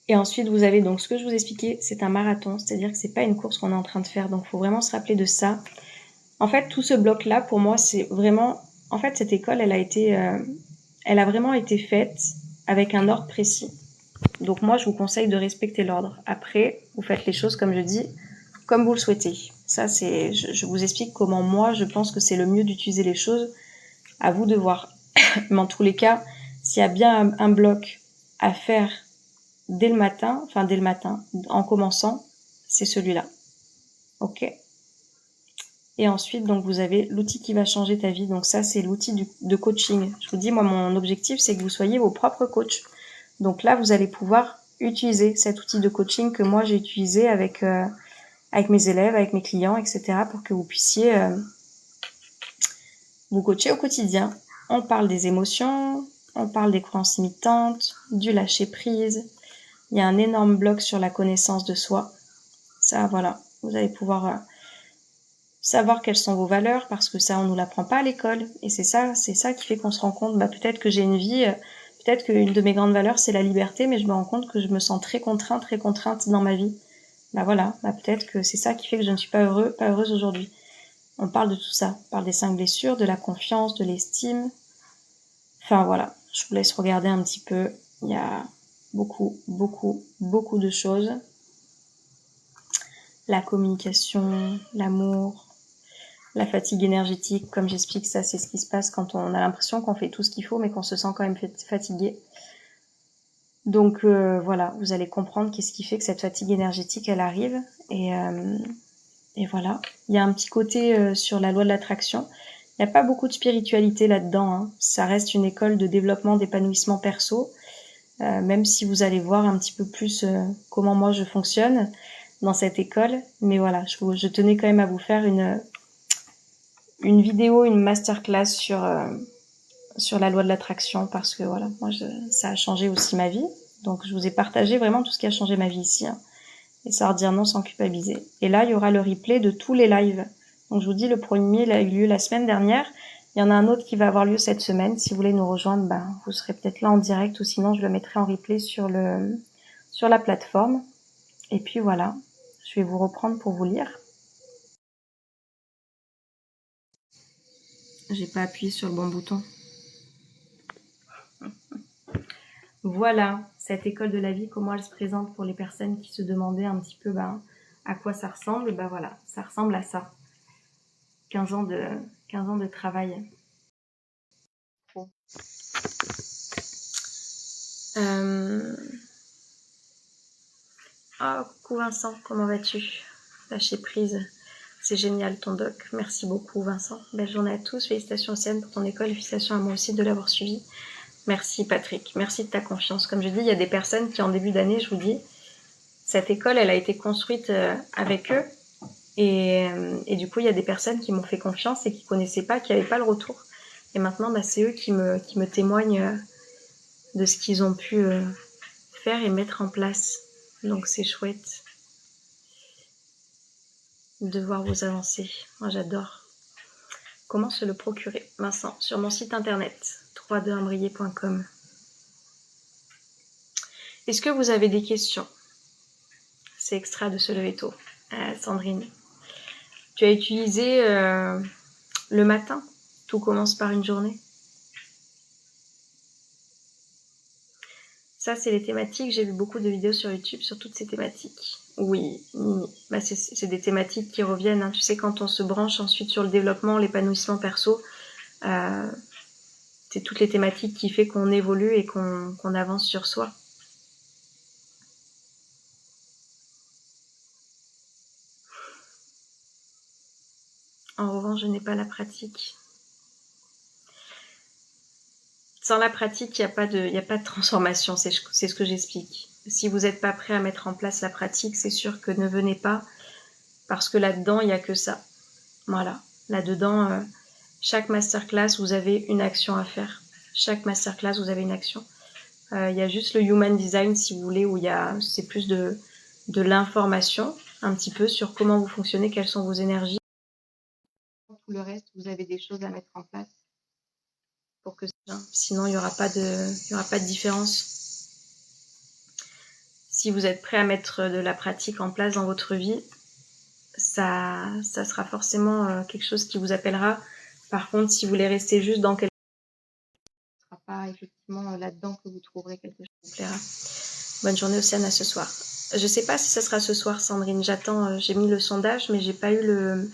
Et ensuite, vous avez donc ce que je vous expliquais, c'est un marathon, c'est-à-dire que c'est pas une course qu'on est en train de faire, donc il faut vraiment se rappeler de ça. En fait, tout ce bloc-là, pour moi, c'est vraiment... En fait, cette école, elle a vraiment été faite avec un ordre précis. Donc moi, je vous conseille de respecter l'ordre. Après, vous faites les choses, comme je dis, comme vous le souhaitez. Ça, c'est... Je vous explique comment moi, je pense que c'est le mieux d'utiliser les choses. À vous de voir. Mais en tous les cas, s'il y a bien un bloc à faire dès le matin, en commençant, c'est celui-là. Ok? Et ensuite, donc, vous avez l'outil qui va changer ta vie. Donc ça, c'est l'outil de coaching. Je vous dis, moi, mon objectif, c'est que vous soyez vos propres coachs. Donc là, vous allez pouvoir utiliser cet outil de coaching que moi, j'ai utilisé avec mes élèves, avec mes clients, etc. pour que vous puissiez vous coacher au quotidien. On parle des émotions, on parle des croyances limitantes, du lâcher-prise. Il y a un énorme bloc sur la connaissance de soi. Ça, voilà, vous allez pouvoir savoir quelles sont vos valeurs, parce que ça, on nous l'apprend pas à l'école. Et c'est ça qui fait qu'on se rend compte, peut-être que j'ai une vie, peut-être qu'une de mes grandes valeurs, c'est la liberté, mais je me rends compte que je me sens très contrainte dans ma vie. Voilà, peut-être que c'est ça qui fait que je ne suis pas heureuse aujourd'hui. On parle de tout ça. On parle des 5 blessures, de la confiance, de l'estime. Enfin, voilà. Je vous laisse regarder un petit peu. Il y a beaucoup de choses. La communication, l'amour, la fatigue énergétique, comme j'explique, ça c'est ce qui se passe quand on a l'impression qu'on fait tout ce qu'il faut mais qu'on se sent quand même fatigué. Donc voilà, vous allez comprendre qu'est-ce qui fait que cette fatigue énergétique, elle arrive. Et voilà. Il y a un petit côté sur la loi de l'attraction. Il n'y a pas beaucoup de spiritualité là-dedans, hein. Ça reste une école de développement, d'épanouissement perso. Même si vous allez voir un petit peu plus comment moi je fonctionne dans cette école. Mais voilà, je tenais quand même à vous faire une vidéo, une masterclass sur la loi de l'attraction parce que voilà, moi ça a changé aussi ma vie. Donc je vous ai partagé vraiment tout ce qui a changé ma vie ici, hein. Et savoir dire non sans culpabiliser. Et là, il y aura le replay de tous les lives. Donc je vous dis, le premier il a eu lieu la semaine dernière. Il y en a un autre qui va avoir lieu cette semaine. Si vous voulez nous rejoindre, ben, vous serez peut-être là en direct ou sinon je le mettrai en replay sur la plateforme. Et puis voilà, je vais vous reprendre pour vous lire. J'ai pas appuyé sur le bon bouton. Voilà, cette école de la vie, comment elle se présente pour les personnes qui se demandaient un petit peu à quoi ça ressemble. Ben voilà, ça ressemble à ça. 15 ans de travail. Ah, coucou Vincent, comment vas-tu? Lâcher prise. C'est génial ton doc. Merci beaucoup Vincent. Belle journée à tous. Félicitations Océane pour ton école. Félicitations à moi aussi de l'avoir suivi. Merci Patrick. Merci de ta confiance. Comme je dis, il y a des personnes qui en début d'année, je vous dis, cette école, elle a été construite avec eux. Et du coup, il y a des personnes qui m'ont fait confiance et qui connaissaient pas, qui n'avaient pas le retour. Et maintenant, c'est eux qui me témoignent de ce qu'ils ont pu faire et mettre en place. Donc c'est chouette de voir vos avancées. Moi j'adore. Comment se le procurer, Vincent? Sur mon site internet www.imbrier.com. Est-ce que vous avez des questions? C'est extra de se lever tôt. Sandrine, tu as utilisé le matin? Tout commence par une journée. Ça, c'est les thématiques. J'ai vu beaucoup de vidéos sur YouTube sur toutes ces thématiques. Oui, c'est des thématiques qui reviennent, hein. Tu sais, quand on se branche ensuite sur le développement, l'épanouissement perso, c'est toutes les thématiques qui fait qu'on évolue et qu'on avance sur soi. En revanche, je n'ai pas la pratique. Sans la pratique, il n'y a pas de transformation, c'est ce que j'explique. Si vous n'êtes pas prêt à mettre en place la pratique, c'est sûr que ne venez pas, parce que là-dedans, il n'y a que ça. Voilà, là-dedans, chaque masterclass, vous avez une action à faire. Chaque masterclass, vous avez une action. Il y a juste le Human Design, si vous voulez, où c'est plus de l'information, un petit peu sur comment vous fonctionnez, quelles sont vos énergies. Tout le reste, vous avez des choses à mettre en place pour que sinon il n'y aura pas de différence. Si vous êtes prêt à mettre de la pratique en place dans votre vie, ça sera forcément quelque chose qui vous appellera. Par contre, si vous voulez rester juste dans quelque chose, ce ne sera pas effectivement là-dedans que vous trouverez quelque chose qui vous plaira. Bonne journée Océane, à ce soir. Je sais pas si ça sera ce soir, Sandrine. J'attends, j'ai mis le sondage, mais j'ai pas eu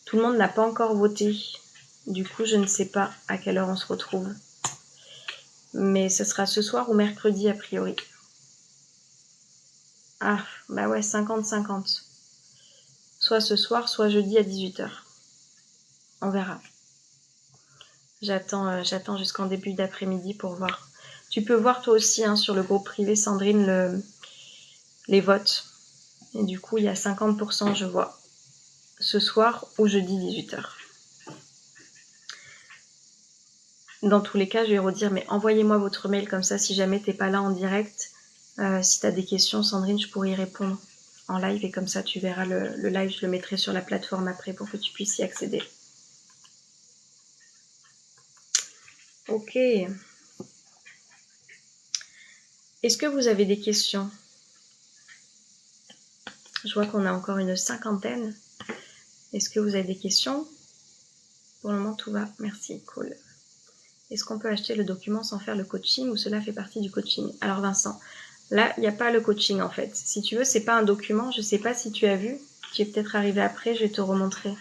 tout le monde n'a pas encore voté. Du coup, je ne sais pas à quelle heure on se retrouve. Mais ce sera ce soir ou mercredi a priori. Ah, bah ouais, 50-50. Soit ce soir, soit jeudi à 18h. On verra. J'attends jusqu'en début d'après-midi pour voir. Tu peux voir toi aussi hein, sur le groupe privé, Sandrine, les votes. Et du coup, il y a 50%, je vois. Ce soir ou jeudi 18h. Dans tous les cas, je vais redire, mais envoyez-moi votre mail comme ça, si jamais t'es pas là en direct. Si tu as des questions, Sandrine, je pourrais y répondre en live. Et comme ça, tu verras le live, je le mettrai sur la plateforme après pour que tu puisses y accéder. Ok. Est-ce que vous avez des questions? Je vois qu'on a encore une cinquantaine. Est-ce que vous avez des questions? Pour le moment, tout va. Merci, cool. Est-ce qu'on peut acheter le document sans faire le coaching ou cela fait partie du coaching? Alors Vincent, là, il n'y a pas le coaching en fait. Si tu veux, c'est pas un document. Je ne sais pas si tu as vu. Tu es peut-être arrivé après, je vais te remontrer.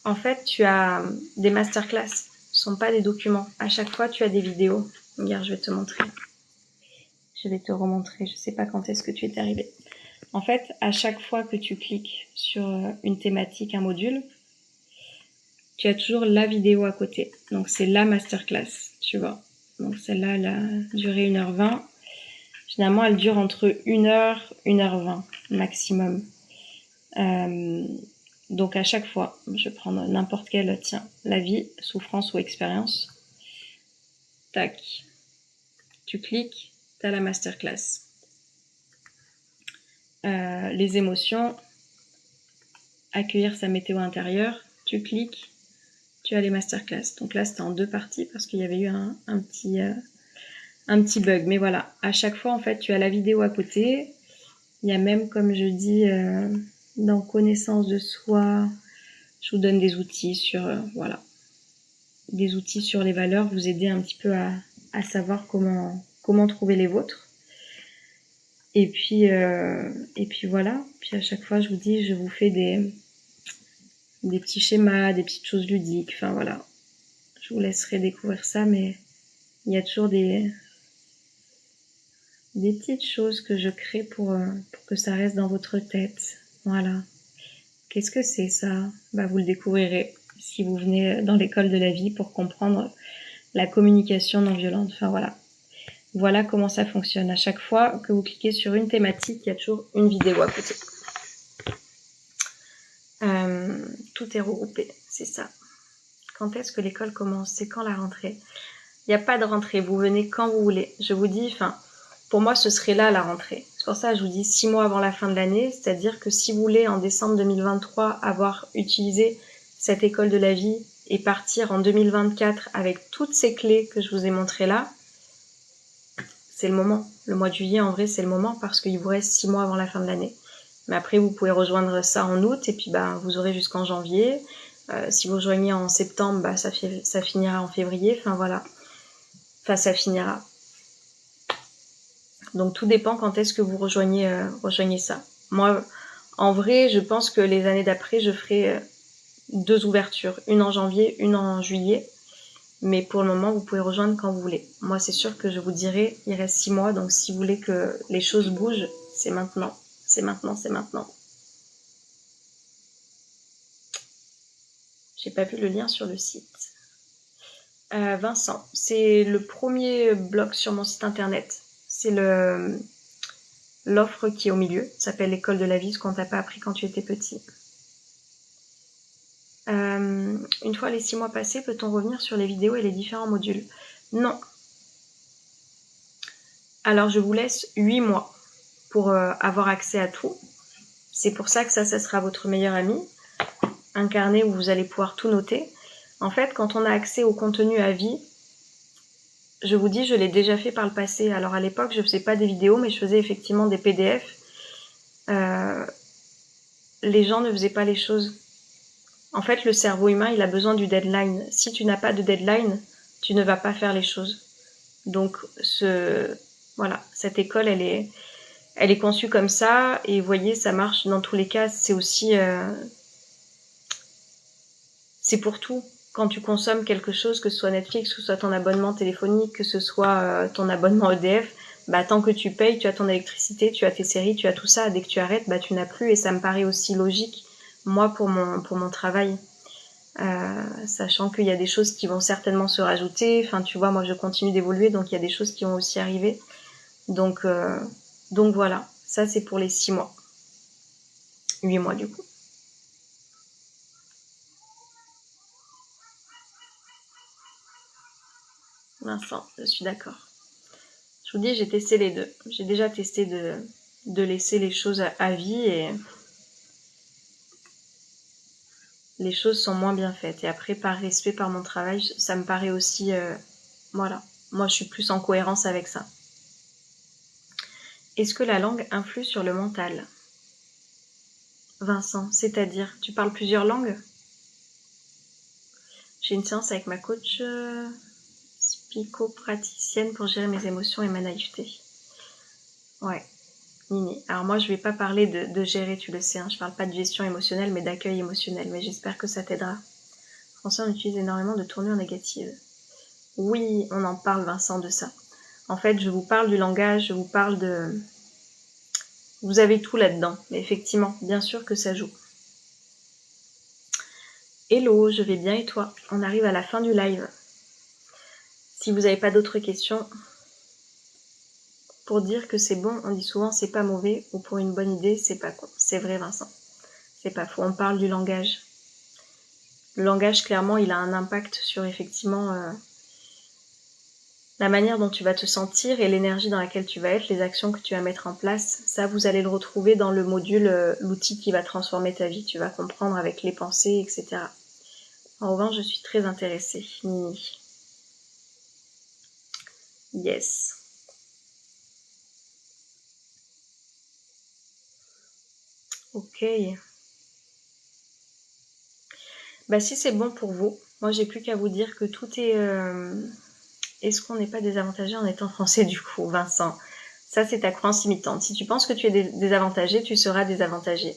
En fait, tu as des masterclass. Ce ne sont pas des documents. À chaque fois, tu as des vidéos. Regarde, je vais te montrer. Je vais te remontrer, je sais pas quand est-ce que tu es arrivé. En fait, à chaque fois que tu cliques sur une thématique, un module, tu as toujours la vidéo à côté. Donc c'est la masterclass, tu vois. Donc celle-là, elle a duré 1h20. Finalement, elle dure entre 1h, 1h20 maximum. Donc à chaque fois, je vais prendre n'importe quelle, tiens, la vie, souffrance ou expérience. Tac. Tu cliques, tu as la masterclass. Les émotions, accueillir sa météo intérieure, tu cliques, tu as les masterclass. Donc là, c'était en 2 parties parce qu'il y avait eu un petit bug. Mais voilà, à chaque fois, en fait, tu as la vidéo à côté. Il y a même, comme je dis, dans connaissance de soi, je vous donne des outils sur, voilà, des outils sur les valeurs, vous aider un petit peu à savoir comment trouver les vôtres. Et puis voilà. Puis à chaque fois, je vous dis, je vous fais des petits schémas, des petites choses ludiques. Enfin voilà, je vous laisserai découvrir ça, mais il y a toujours des petites choses que je crée pour que ça reste dans votre tête. Voilà. Qu'est-ce que c'est ça? Bah, vous le découvrirez si vous venez dans l'école de la vie pour comprendre la communication non violente. Enfin voilà. Voilà comment ça fonctionne. À chaque fois que vous cliquez sur une thématique, il y a toujours une vidéo à côté. Tout est regroupé, c'est ça. Quand est-ce que l'école commence? C'est quand la rentrée? Il n'y a pas de rentrée, vous venez quand vous voulez. Je vous dis, pour moi, ce serait là la rentrée. C'est pour ça que je vous dis 6 mois avant la fin de l'année, c'est-à-dire que si vous voulez, en décembre 2023, avoir utilisé cette école de la vie et partir en 2024 avec toutes ces clés que je vous ai montrées là, c'est le moment. Le mois de juillet, en vrai, c'est le moment parce qu'il vous reste 6 mois avant la fin de l'année. Mais après, vous pouvez rejoindre ça en août et puis vous aurez jusqu'en janvier. Si vous rejoignez en septembre, ça finira en février. Enfin voilà. Enfin, ça finira. Donc tout dépend quand est-ce que vous rejoignez ça. Moi, en vrai, je pense que les années d'après, je ferai 2 ouvertures. Une en janvier, une en juillet. Mais pour le moment, vous pouvez rejoindre quand vous voulez. Moi, c'est sûr que je vous dirai, il reste 6 mois. Donc si vous voulez que les choses bougent, c'est maintenant. C'est maintenant, c'est maintenant. J'ai pas vu le lien sur le site. Vincent, c'est le premier blog sur mon site internet. C'est l'offre qui est au milieu. Ça s'appelle l'école de la vie, ce qu'on t'a pas appris quand tu étais petit. Une fois les 6 mois passés, peut-on revenir sur les vidéos et les différents modules? Non. Alors je vous laisse 8 mois pour avoir accès à tout. C'est pour ça que ça sera votre meilleur ami. Un carnet où vous allez pouvoir tout noter. En fait, quand on a accès au contenu à vie, je vous dis, je l'ai déjà fait par le passé. Alors à l'époque, je faisais pas des vidéos, mais je faisais effectivement des PDF. Les gens ne faisaient pas les choses. En fait, le cerveau humain, il a besoin du deadline. Si tu n'as pas de deadline, tu ne vas pas faire les choses. Donc, voilà, cette école, elle est conçue comme ça. Et vous voyez, ça marche dans tous les cas. C'est aussi... c'est pour tout. Quand tu consommes quelque chose, que ce soit Netflix, que ce soit ton abonnement téléphonique, que ce soit ton abonnement EDF, tant que tu payes, tu as ton électricité, tu as tes séries, tu as tout ça. Dès que tu arrêtes, tu n'as plus. Et ça me paraît aussi logique, moi, pour mon travail. Sachant qu'il y a des choses qui vont certainement se rajouter. Enfin, tu vois, moi, je continue d'évoluer, donc il y a des choses qui vont aussi arriver. Donc voilà. Ça, c'est pour les 6 mois. 8 mois, du coup. Vincent, je suis d'accord. Je vous dis, j'ai testé les deux. J'ai déjà testé de laisser les choses à vie et les choses sont moins bien faites. Et après, par respect, par mon travail, ça me paraît aussi... voilà. Moi, je suis plus en cohérence avec ça. Est-ce que la langue influe sur le mental? Vincent, c'est-à-dire, tu parles plusieurs langues? J'ai une séance avec ma coach psychopraticienne pour gérer mes émotions et ma naïveté. Ouais, Nini. Alors moi, je vais pas parler de gérer, tu le sais, hein. Je parle pas de gestion émotionnelle, mais d'accueil émotionnel. Mais j'espère que ça t'aidera. François, on utilise énormément de tournures négatives. Oui, on en parle, Vincent, de ça. En fait, je vous parle du langage, je vous parle de... Vous avez tout là-dedans. Mais effectivement, bien sûr que ça joue. Hello, je vais bien et toi? On arrive à la fin du live. Si vous n'avez pas d'autres questions, pour dire que c'est bon, on dit souvent c'est pas mauvais, ou pour une bonne idée, c'est pas con. C'est vrai, Vincent. C'est pas faux. On parle du langage. Le langage, clairement, il a un impact sur effectivement la manière dont tu vas te sentir et l'énergie dans laquelle tu vas être, les actions que tu vas mettre en place. Ça, vous allez le retrouver dans le module, l'outil qui va transformer ta vie. Tu vas comprendre avec les pensées, etc. En revanche, je suis très intéressée. Nini. Yes. Ok. Bah si c'est bon pour vous, moi j'ai plus qu'à vous dire que tout est... Est-ce qu'on n'est pas désavantagé en étant français du coup, Vincent? Ça c'est ta croyance limitante. Si tu penses que tu es désavantagé, tu seras désavantagé.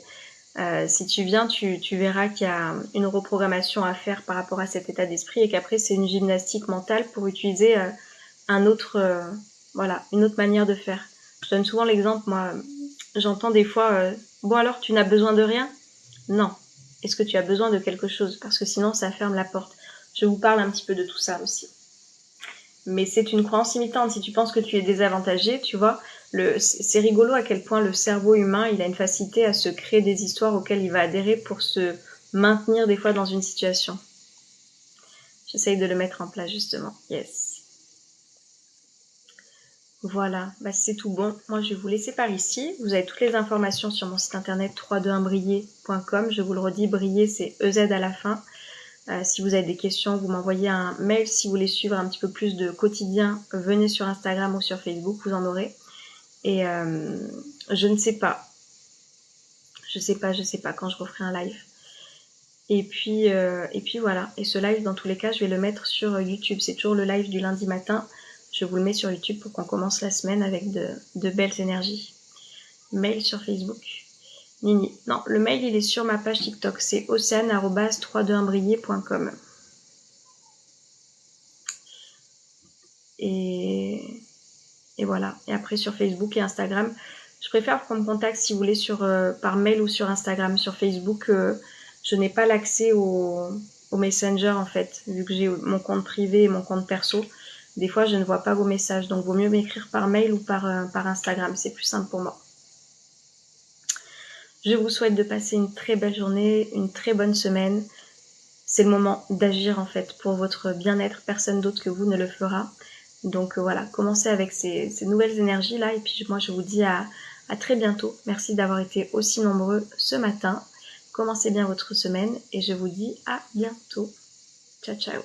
Si tu viens, tu verras qu'il y a une reprogrammation à faire par rapport à cet état d'esprit et qu'après c'est une gymnastique mentale pour utiliser un autre, voilà, une autre manière de faire. Je donne souvent l'exemple, moi, j'entends des fois, bon alors tu n'as besoin de rien? Non. Est-ce que tu as besoin de quelque chose? Parce que sinon ça ferme la porte. Je vous parle un petit peu de tout ça aussi. Mais c'est une croyance limitante. Si tu penses que tu es désavantagé, tu vois, c'est rigolo à quel point le cerveau humain, il a une facilité à se créer des histoires auxquelles il va adhérer pour se maintenir des fois dans une situation. J'essaye de le mettre en place justement. Yes. Voilà, bah c'est tout bon. Moi, je vais vous laisser par ici. Vous avez toutes les informations sur mon site internet www.briller.com. Je vous le redis, briller, c'est EZ à la fin. Si vous avez des questions, vous m'envoyez un mail. Si vous voulez suivre un petit peu plus de quotidien, venez sur Instagram ou sur Facebook, vous en aurez. Et je ne sais pas. Je sais pas quand je referai un live. Et puis voilà. Et ce live, dans tous les cas, je vais le mettre sur YouTube. C'est toujours le live du lundi matin. Je vous le mets sur YouTube pour qu'on commence la semaine avec de belles énergies. Mail sur Facebook. Nini. Non, le mail, il est sur ma page TikTok. C'est océane@321briller.com. Et voilà. Et après sur Facebook et Instagram, je préfère prendre contact si vous voulez par mail ou sur Instagram. Sur Facebook, je n'ai pas l'accès au Messenger en fait, vu que j'ai mon compte privé et mon compte perso. Des fois, je ne vois pas vos messages, donc vaut mieux m'écrire par mail ou par Instagram. C'est plus simple pour moi. Je vous souhaite de passer une très belle journée, une très bonne semaine. C'est le moment d'agir en fait pour votre bien-être. Personne d'autre que vous ne le fera. Donc voilà, commencez avec ces nouvelles énergies là. Et puis moi je vous dis à très bientôt. Merci d'avoir été aussi nombreux ce matin. Commencez bien votre semaine et je vous dis à bientôt. Ciao ciao.